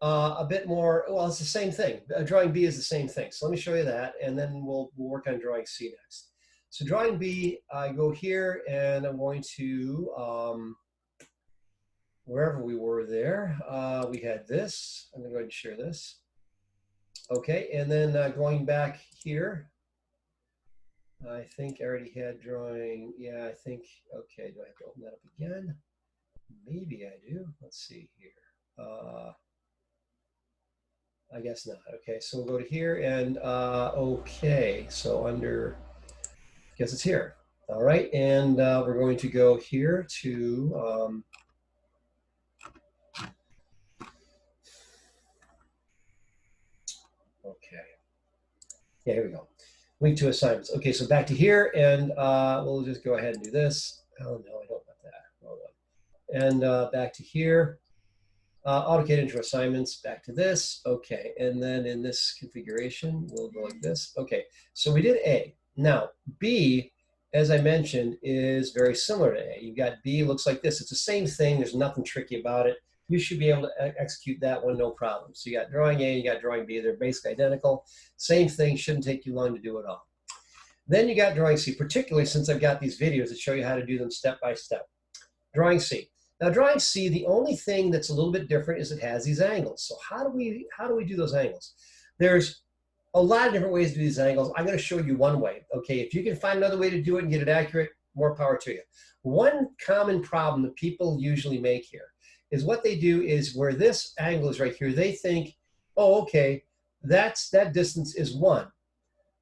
well, it's the same thing. Drawing B is the same thing. So let me show you that, and then we'll work on drawing C next. So drawing B, I go here, and I'm going to, wherever we were there, we had this. I'm going to go ahead and share this. Okay, and then going back here, I think I already had drawing, yeah, I think, okay, do I have to open that up again? Maybe I do. Let's see here. I guess not. Okay, so we'll go to here and okay, so under, I guess it's here. All right, and we're going to go here to okay. Yeah, here we go. Link to assignments. Okay, so back to here, and we'll just go ahead and do this. Oh no, I don't want that. Hold on. And back to here. AutoCAD intro assignments, back to this. Okay, and then in this configuration, we'll go like this. Okay, so we did A. Now, B, as I mentioned, is very similar to A. You've got B, looks like this. It's the same thing. There's nothing tricky about it. You should be able to execute that one, no problem. So you got drawing A, you got drawing B. They're basically identical. Same thing, shouldn't take you long to do it all. Then you got drawing C, particularly since I've got these videos that show you how to do them step by step. Drawing C. Now, drawing C, the only thing that's a little bit different is it has these angles. So how do we do those angles? There's a lot of different ways to do these angles. I'm going to show you one way. Okay, if you can find another way to do it and get it accurate, more power to you. One common problem that people usually make here is what they do is where this angle is right here, they think, oh, okay, that distance is 1.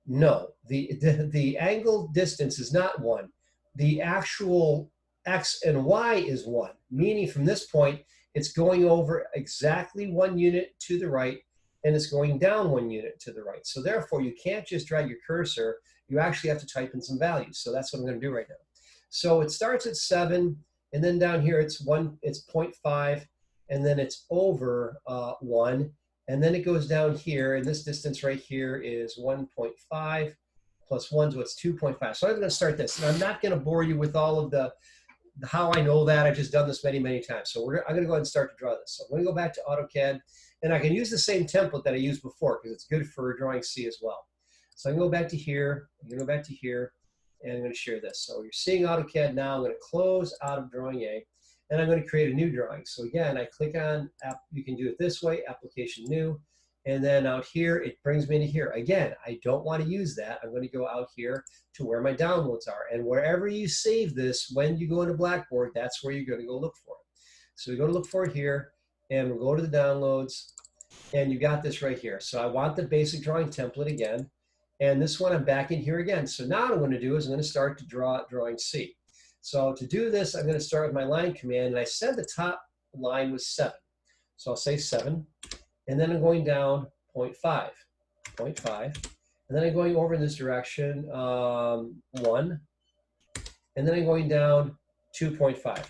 No, the angle distance is not 1. The actual X and Y is 1, meaning from this point, it's going over exactly 1 unit to the right, and it's going down 1 unit to the right. So therefore, you can't just drag your cursor. You actually have to type in some values. So that's what I'm going to do right now. So it starts at 7, and then down here it's 0.5, and then it's over 1, and then it goes down here, and this distance right here is 1.5 plus 1, so it's 2.5. So I'm going to start this, and I'm not going to bore you with all of the how I know that. I've just done this many, many times. So I'm going to go ahead and start to draw this. So I'm going to go back to AutoCAD, and I can use the same template that I used before because it's good for drawing C as well. So I can go back to here, I'm going to go back to here, and I'm going to share this. So you're seeing AutoCAD now. I'm going to close out of drawing A, and I'm going to create a new drawing. So again, I click on, you can do it this way, application new, and then out here, it brings me into here. Again, I don't want to use that. I'm going to go out here to where my downloads are. And wherever you save this, when you go into Blackboard, that's where you're going to go look for it. So we go to look for it here, and we'll go to the downloads, and you got this right here. So I want the basic drawing template again. And this one, I'm back in here again. So now what I'm going to do is I'm going to start to draw drawing C. So to do this, I'm going to start with my line command. And I said the top line was 7. So I'll say 7. And then I'm going down 0.5, 0.5. And then I'm going over in this direction, 1. And then I'm going down 2.5.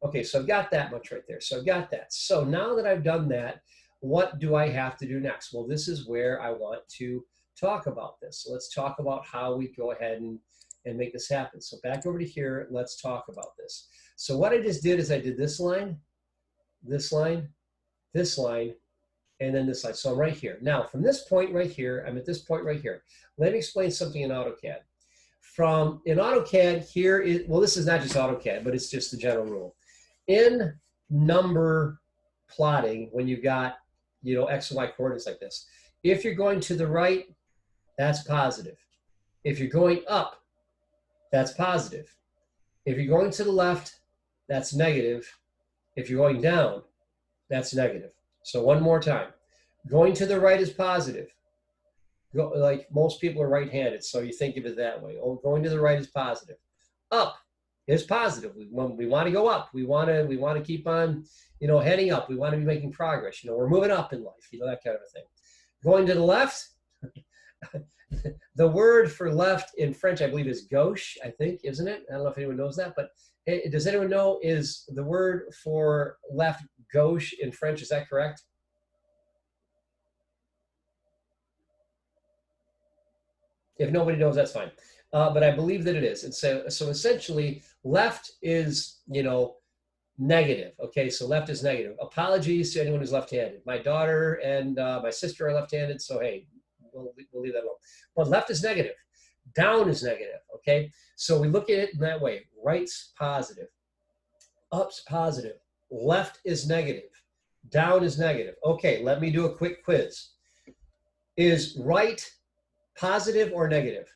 Okay, so I've got that much right there. So I've got that. So now that I've done that, what do I have to do next? Well, this is where I want to talk about this. So let's talk about how we go ahead and make this happen. So back over to here, let's talk about this. So what I just did is I did this line, this line, this line, and then this line. So I'm right here. Now, from this point right here, I'm at this point right here. Let me explain something in AutoCAD. In AutoCAD, here is, well, this is not just AutoCAD, but it's just the general rule. In number plotting, when you've got, X and Y coordinates like this, if you're going to the right, that's positive. If you're going up, that's positive. If you're going to the left, that's negative. If you're going down, that's negative. So one more time. Going to the right is positive. Like most people are right-handed, so you think of it that way. Oh, going to the right is positive. Up is positive. We want to go up. We want to keep on, heading up. We want to be making progress. We're moving up in life, that kind of a thing. Going to the left, the word for left in French, I believe, is gauche, I think, isn't it? I don't know if anyone knows that, but does anyone know, is the word for left gauche in French? Is that correct? If nobody knows, that's fine. But I believe that it is. And so essentially, left is, negative. Okay, so left is negative. Apologies to anyone who's left-handed. My daughter and my sister are left-handed, so hey, we'll leave that alone. But left is negative. Down is negative. Okay, so we look at it in that way. Right's positive. Up's positive. Left is negative. Down is negative. Okay, let me do a quick quiz. Is right positive or negative?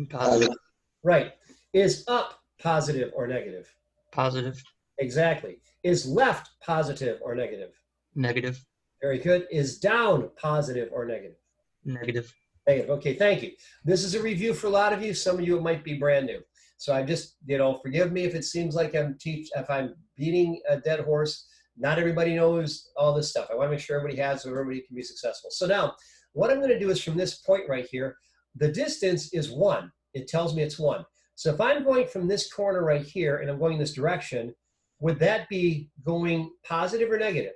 Positive. Right. Is up positive or negative? Positive. Exactly. Is left positive or negative? Negative. Very good. Is down positive or negative? Negative. Negative. Okay, thank you. This is a review for a lot of you. Some of you, it might be brand new. So I just, forgive me if it seems like if I'm beating a dead horse. Not everybody knows all this stuff. I want to make sure everybody has so everybody can be successful. So now, what I'm going to do is from this point right here, the distance is 1. It tells me it's 1. So if I'm going from this corner right here and I'm going this direction, would that be going positive or negative?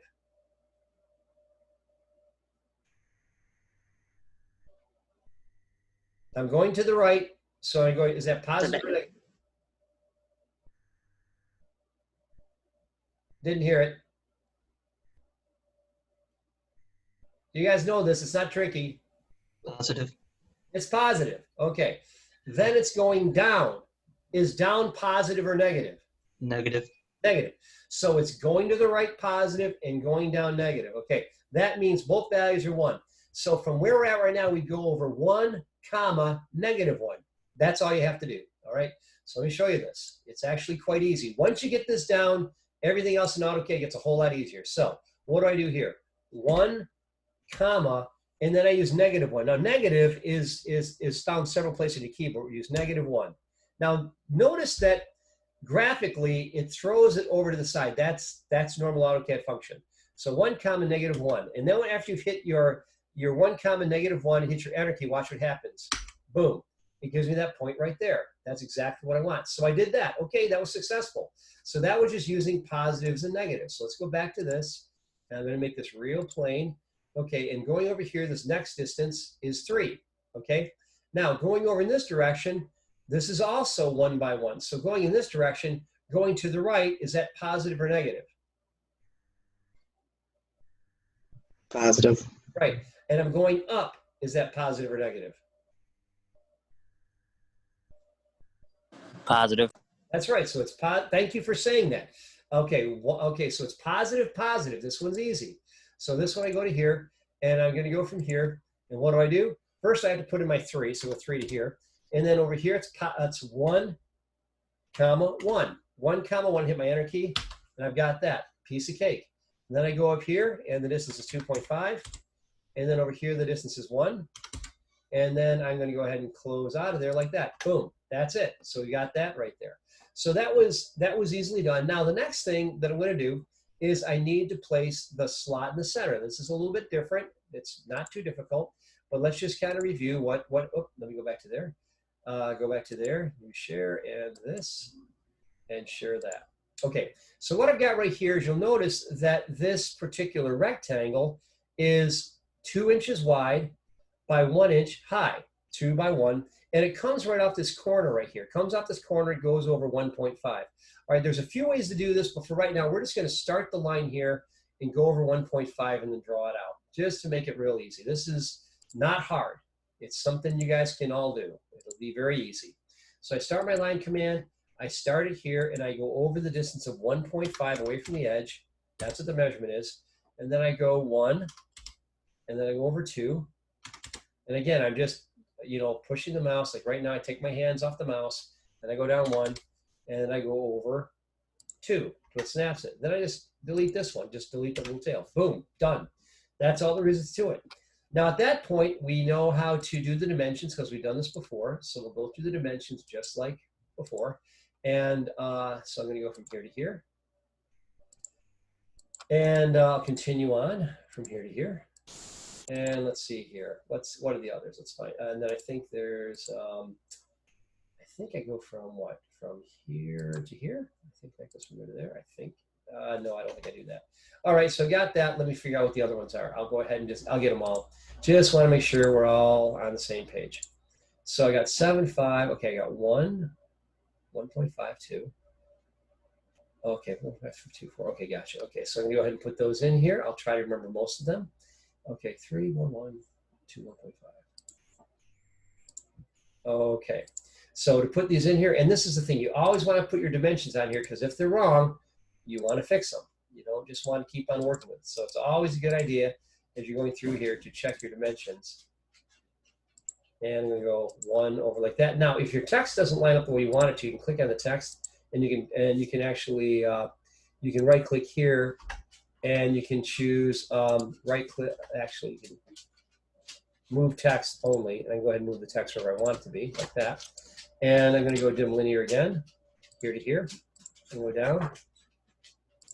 I'm going to the right, so I'm going, is that positive or negative? Didn't hear it. You guys know this, it's not tricky. Positive. It's positive. Okay. Then it's going down. Is down positive or negative? Negative. Negative. So it's going to the right positive and going down negative. Okay. That means both values are 1. So from where we're at right now, we go over 1, comma, negative 1. That's all you have to do. All right. So let me show you this. It's actually quite easy. Once you get this down, everything else in Autocad gets a whole lot easier. So what do I do here? 1, comma, and then I use negative 1. Now, negative is found several places in the keyboard. We use negative 1. Now, notice that graphically, it throws it over to the side. That's normal AutoCAD function. So 1, comma, negative 1. And then after you've hit your 1, comma, negative 1 and hit your enter key, watch what happens. Boom. It gives me that point right there. That's exactly what I want. So I did that. Okay, that was successful. So that was just using positives and negatives. So let's go back to this. And I'm going to make this real plain. Okay, and going over here, this next distance is 3, okay? Now, going over in this direction, this is also 1 by 1. So going in this direction, going to the right, is that positive or negative? Positive. Right, and I'm going up, is that positive or negative? Positive. That's right, so it's thank you for saying that. Okay, okay, so it's positive, positive. This one's easy. So this one I go to here, and I'm going to go from here. And what do? First, I have to put in my 3, so a 3 to here. And then over here, it's 1, comma, 1. 1, comma, 1, hit my enter key, and I've got that. Piece of cake. And then I go up here, and the distance is 2.5. And then over here, the distance is 1. And then I'm going to go ahead and close out of there like that. Boom. That's it. So we got that right there. So that was easily done. Now, the next thing that I'm going to do is I need to place the slot in the center. This is a little bit different. It's not too difficult, but let's just kind of review let me go back to there. Go back to there, you share, and this, and share that. Okay, so what I've got right here is you'll notice that this particular rectangle is 2 inches wide by 1 inch high, 2 by 1, and it comes right off this corner right here. It comes off this corner, it goes over 1.5. All right, there's a few ways to do this, but for right now, we're just going to start the line here and go over 1.5 and then draw it out, just to make it real easy. This is not hard. It's something you guys can all do. It'll be very easy. So I start my line command. I start it here, and I go over the distance of 1.5 away from the edge. That's what the measurement is. And then I go 1, and then I go over 2. And again, I'm just, pushing the mouse. Like right now, I take my hands off the mouse, and I go down 1. And then I go over 2, so it snaps it. Then I just delete this one, just delete the little tail. Boom, done. That's all there is to it. Now at that point, we know how to do the dimensions because we've done this before. So we'll go through the dimensions just like before. And so I'm going to go from here to here. And I'll continue on from here to here. And let's see here. What are the others? Let's find. And then I think there's, I think I go from what? From here to here? I think that goes from here to there, I think. No, I don't think I do that. All right, so I got that. Let me figure out what the other ones are. I'll go ahead and I'll get them all. Just want to make sure we're all on the same page. So I got 7, 5. Okay, I got 1, 1.52. Okay, 1.5, 4. Okay, gotcha. Okay, so I'm going to go ahead and put those in here. I'll try to remember most of them. Okay, 3, 1, 1, 2, 1.5. Okay, so to put these in here, and this is the thing, you always want to put your dimensions on here because if they're wrong, you want to fix them. You don't just want to keep on working with it. So it's always a good idea as you're going through here to check your dimensions. And I'm going to go 1 over like that. Now, if your text doesn't line up the way you want it to, you can click on the text, and you can actually you can right click here, and you can choose right click. Actually, you can move text only, and I can go ahead and move the text wherever I want it to be, like that. And I'm going to go dim linear again, here to here, and go down.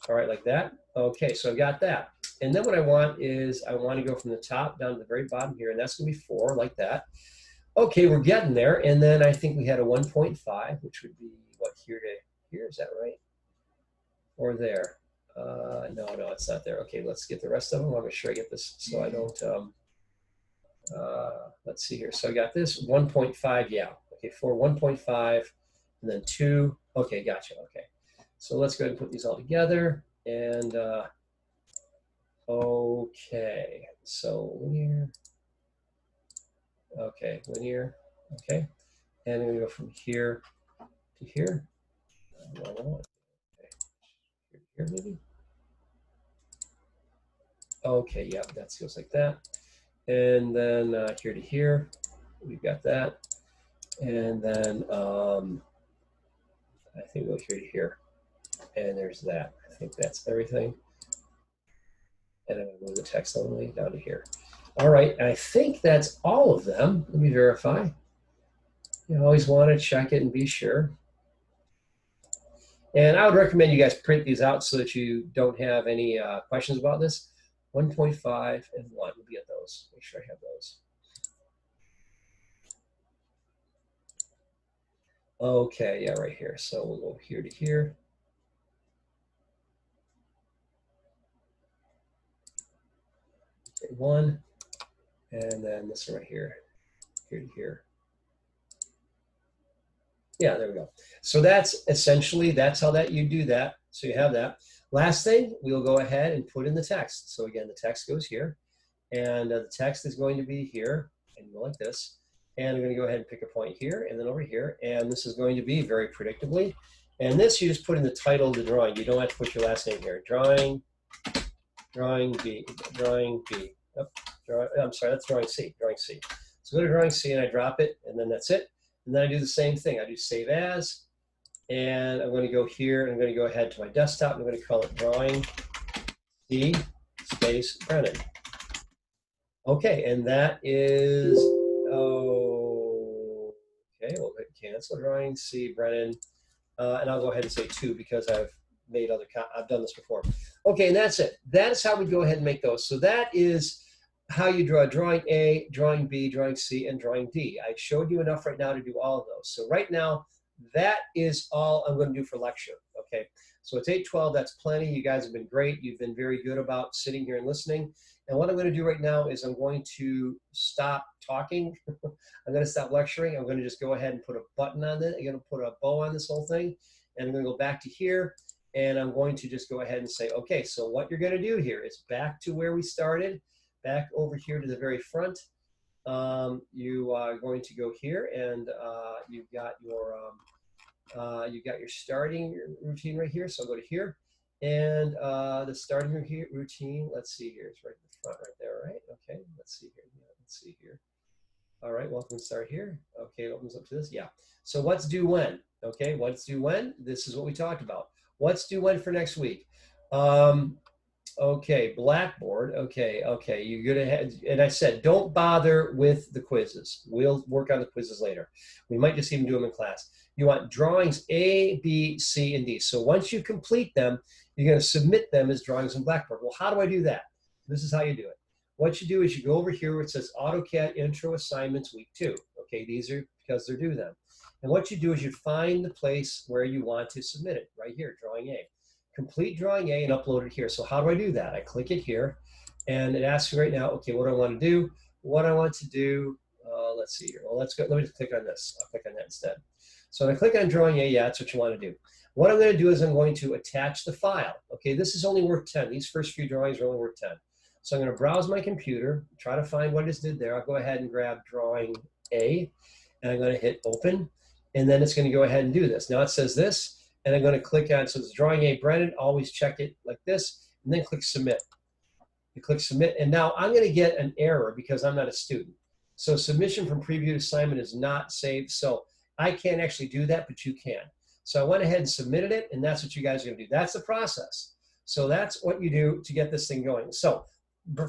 All right, like that. Okay, so I got that. And then what I want is I want to go from the top down to the very bottom here, and that's going to be 4, like that. Okay, we're getting there. And then I think we had a 1.5, which would be what, here to here? Is that right? Or there? No, it's not there. Okay, let's get the rest of them. I want to make sure I get this so I don't. Let's see here. So I got this 1.5. Yeah. Okay, 4, 1.5, and then 2. Okay, gotcha. Okay. So let's go ahead and put these all together. And okay, so linear. Okay, linear. Okay, and I'm going to go from here to here. Okay. Here maybe. Okay, yeah, that goes like that. And then here to here, we've got that. And then I think we'll go here to here. And there's that. I think that's everything. And I'm going to move the text only down to here. All right, I think that's all of them. Let me verify. You always want to check it and be sure. And I would recommend you guys print these out so that you don't have any questions about this. 1.5 and 1. We'll be at those. Make sure I have those. Okay, yeah, right here. So we'll go here to here. Okay, 1. And then this one right here, here to here. Yeah, there we go. So that's essentially, that's how that you do that. So you have that. Last thing, we'll go ahead and put in the text. So again, the text goes here, and the text is going to be here, and go like this. And I'm going to go ahead and pick a point here, and then over here, and this is going to be very predictably. And this, you just put in the title of the drawing. You don't have to put your last name here. Drawing B. Oh, I'm sorry, that's drawing C. So go to drawing C, and I drop it, and then that's it. And then I do the same thing. I do save as, and I'm going to go here, and I'm going to go ahead to my desktop. I'm going to call it drawing C space Brennan. Okay, and that is, okay, we'll hit cancel drawing C Brennan, and I'll go ahead and say 2 because I've done this before. Okay, and that's it. That's how we go ahead and make those. So that is how you draw drawing A, drawing B, drawing C, and drawing D. I showed you enough right now to do all of those. So right now, that is all I'm going to do for lecture, okay? So it's 8:12, that's plenty. You guys have been great. You've been very good about sitting here and listening. And what I'm going to do right now is I'm going to stop talking. I'm going to stop lecturing. I'm going to just go ahead and put a button on it. I'm going to put a bow on this whole thing. And I'm going to go back to here. And I'm going to just go ahead and say, okay, so what you're going to do here is back to where we started. Back over here to the very front, you are going to go here, and you've got your starting routine right here. So I'll go to here, and the starting routine. Let's see here. It's right in the front, right there, right? Okay. Let's see here. Yeah, let's see here. All right. Welcome to start here. Okay. It opens up to this. Yeah. So what's due when? Okay. What's due when? This is what we talked about. What's due when for next week? Okay, Blackboard. Okay, okay. You're gonna have, and I said, don't bother with the quizzes. We'll work on the quizzes later. We might just even do them in class. You want drawings A, B, C, and D. So once you complete them, you're gonna submit them as drawings in Blackboard. Well, how do I do that? This is how you do it. What you do is you go over here where it says AutoCAD Intro Assignments Week 2. Okay, these are because they're due then. And what you do is you find the place where you want to submit it, right here, drawing A. Complete drawing A and upload it here. So how do I do that? I click it here and it asks me right now, okay, what do I want to do? What I want to do, let's see here. Well, let's go, let me just click on this. I'll click on that instead. So when I click on drawing A, yeah, that's what you want to do. What I'm going to do is I'm going to attach the file. Okay, this is only worth 10. These first few drawings are only worth 10. So I'm going to browse my computer, try to find what I just did there. I'll go ahead and grab drawing A and I'm going to hit open and then it's going to go ahead and do this. Now it says this. And I'm going to click on, so it's drawing A, Brennan, always check it like this, and then click submit. You click submit, and now I'm going to get an error because I'm not a student. So submission from previewed assignment is not saved. So I can't actually do that, but you can. So I went ahead and submitted it, and that's what you guys are going to do. That's the process. So that's what you do to get this thing going. So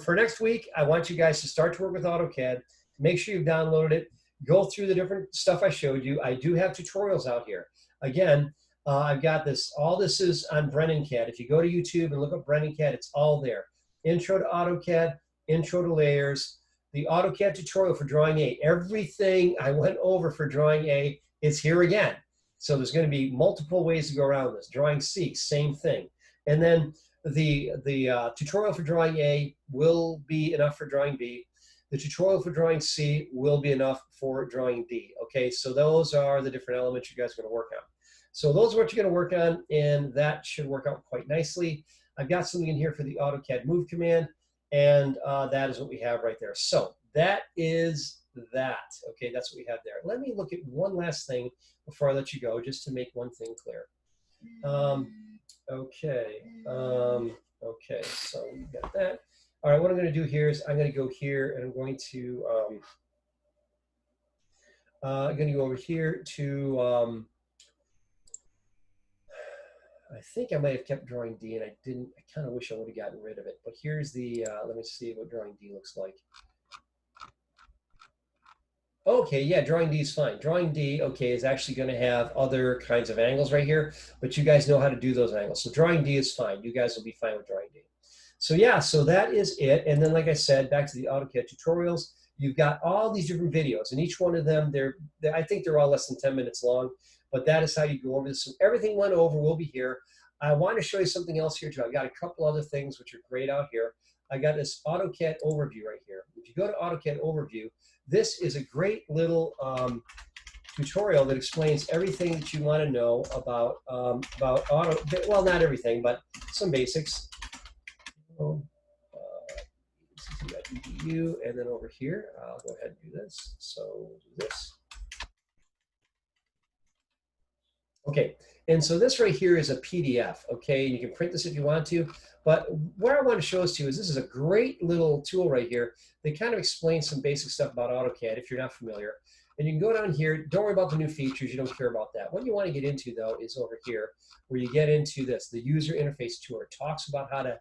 for next week, I want you guys to start to work with AutoCAD. Make sure you've downloaded it. Go through the different stuff I showed you. I do have tutorials out here. Again, I've got this, all this is on BrennanCAD. If you go to YouTube and look up BrennanCAD, it's all there. Intro to AutoCAD, intro to layers, the AutoCAD tutorial for drawing A. Everything I went over for drawing A is here again. So there's going to be multiple ways to go around this. Drawing C, same thing. And then the tutorial for drawing A will be enough for drawing B. The tutorial for drawing C will be enough for drawing D. Okay, so those are the different elements you guys are going to work on. So those are what you're going to work on, and that should work out quite nicely. I've got something in here for the AutoCAD move command, and that is what we have right there. So that is that. Okay, that's what we have there. Let me look at one last thing before I let you go, just to make one thing clear. Okay, so we got that. All right, what I'm going to do here is I'm going to go here, and I'm going to go over here to I think I might have kept drawing D, and I didn't. I kind of wish I would have gotten rid of it. But here's the, let me see what drawing D looks like. Okay, yeah, drawing D is fine. Drawing D, okay, is actually going to have other kinds of angles right here, but you guys know how to do those angles. So drawing D is fine. You guys will be fine with drawing D. So yeah, so that is it. And then, like I said, back to the AutoCAD tutorials, you've got all these different videos, and each one of them, I think they're all less than 10 minutes long. But that is how you go over this. So everything went over will be here. I want to show you something else here too. I've got a couple other things which are great out here. I got this AutoCAD Overview right here. If you go to AutoCAD Overview, this is a great little tutorial that explains everything that you want to know about auto. Well, not everything, but some basics. EDU, and then over here, I'll go ahead and do this. So we'll do this. Okay, and so this right here is a PDF, okay? You can print this if you want to, but what I want to show us to you is this is a great little tool right here that kind of explains some basic stuff about AutoCAD if you're not familiar. And you can go down here, don't worry about the new features, you don't care about that. What you want to get into though is over here where you get into this, the user interface tour. It talks about how to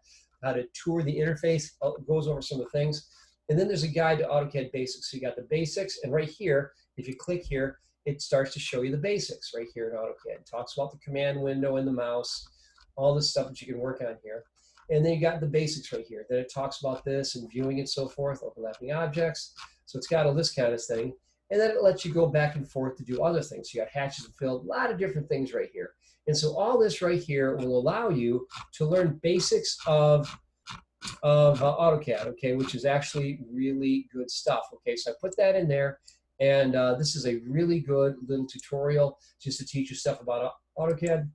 tour the interface, goes over some of the things. And then there's a guide to AutoCAD basics. So you got the basics, and right here, if you click here, it starts to show you the basics right here in AutoCAD. It talks about the command window and the mouse, all this stuff that you can work on here. And then you got the basics right here. Then it talks about this and viewing and so forth, overlapping objects. So it's got all this kind of thing. And then it lets you go back and forth to do other things. You got hatches and fill, a lot of different things right here. And so all this right here will allow you to learn basics of AutoCAD, okay, which is actually really good stuff. Okay, so I put that in there. And this is a really good little tutorial just to teach you stuff about AutoCAD.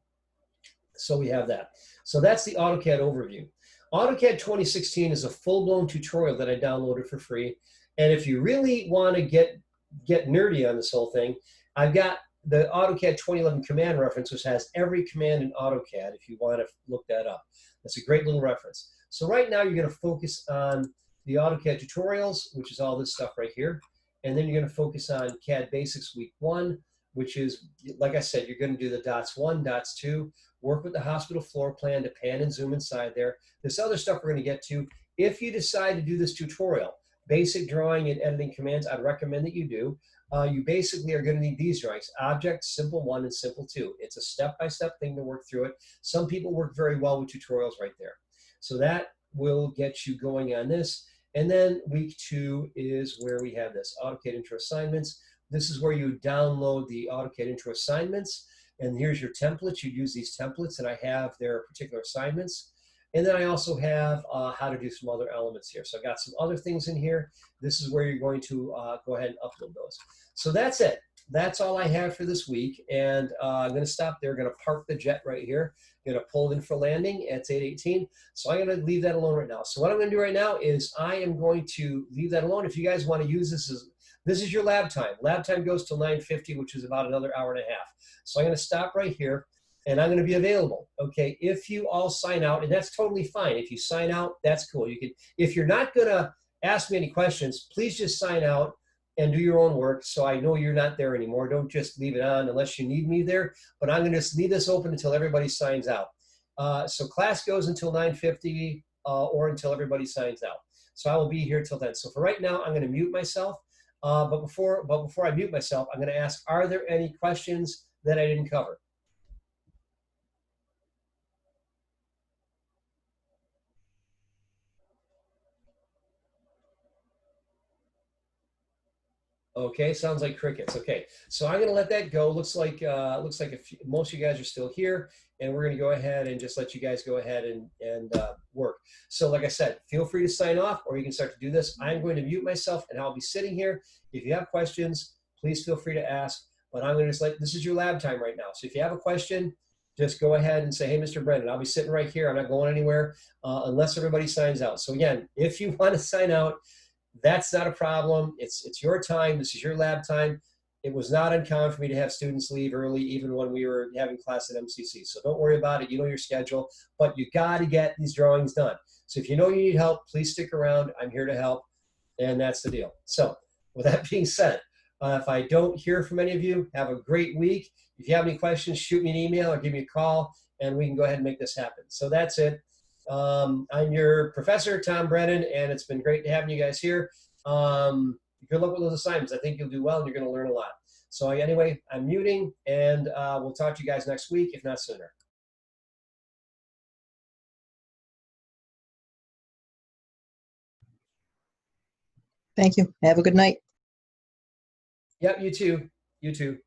So we have that. So that's the AutoCAD overview. AutoCAD 2016 is a full-blown tutorial that I downloaded for free. And if you really want to get nerdy on this whole thing, I've got the AutoCAD 2011 command reference, which has every command in AutoCAD if you want to look that up. That's a great little reference. So right now you're going to focus on the AutoCAD tutorials, which is all this stuff right here. And then you're going to focus on CAD Basics Week 1, which is, like I said, you're going to do the dots 1, dots 2, work with the hospital floor plan to pan and zoom inside there. This other stuff we're going to get to. If you decide to do this tutorial, basic drawing and editing commands, I'd recommend that you do. You basically are going to need these drawings: object, simple 1 and simple 2. It's a step-by-step thing to work through it. Some people work very well with tutorials right there. So that will get you going on this. And then week 2 is where we have this AutoCAD intro assignments. This is where you download the AutoCAD intro assignments. And here's your templates. You use these templates, and I have their particular assignments. And then I also have how to do some other elements here. So I've got some other things in here. This is where you're going to go ahead and upload those. So that's it. That's all I have for this week. And I'm going to stop there. Going to park the jet right here. Going to pull it in for landing. It's 8:18. So I'm going to leave that alone right now. So what I'm going to do right now is I am going to leave that alone. If you guys want to use this is your lab time. Lab time goes till 9:50, which is about another hour and a half. So I'm going to stop right here. And I'm going to be available, okay? If you all sign out, and that's totally fine. If you sign out, that's cool. You can, if you're not going to ask me any questions, please just sign out and do your own work so I know you're not there anymore. Don't just leave it on unless you need me there. But I'm going to just leave this open until everybody signs out. So class goes until 9:50 or until everybody signs out. So I will be here till then. So for right now, I'm going to mute myself. But before I mute myself, I'm going to ask, are there any questions that I didn't cover? Okay, sounds like crickets. Okay, so I'm going to let that go. Looks like most of you guys are still here, and we're going to go ahead and just let you guys go ahead and work. So like I said, feel free to sign off, or you can start to do this. I'm going to mute myself, and I'll be sitting here. If you have questions, please feel free to ask. But I'm going to just this is your lab time right now. So if you have a question, just go ahead and say, hey, Mr. Brendan, I'll be sitting right here. I'm not going anywhere unless everybody signs out. So again, if you want to sign out, that's not a problem. It's your time. This is your lab time. It was not uncommon for me to have students leave early, even when we were having class at MCC. So don't worry about it. You know your schedule, but you got to get these drawings done. So if you know you need help, please stick around. I'm here to help, and that's the deal. So with that being said, if I don't hear from any of you, have a great week. If you have any questions, shoot me an email or give me a call, and we can go ahead and make this happen. So that's it. I'm your professor, Tom Brennan, and it's been great to have you guys here. Good luck with those assignments. I think you'll do well, and you're going to learn a lot. So anyway, I'm muting, and we'll talk to you guys next week, if not sooner. Thank you. Have a good night. Yep, you too. You too.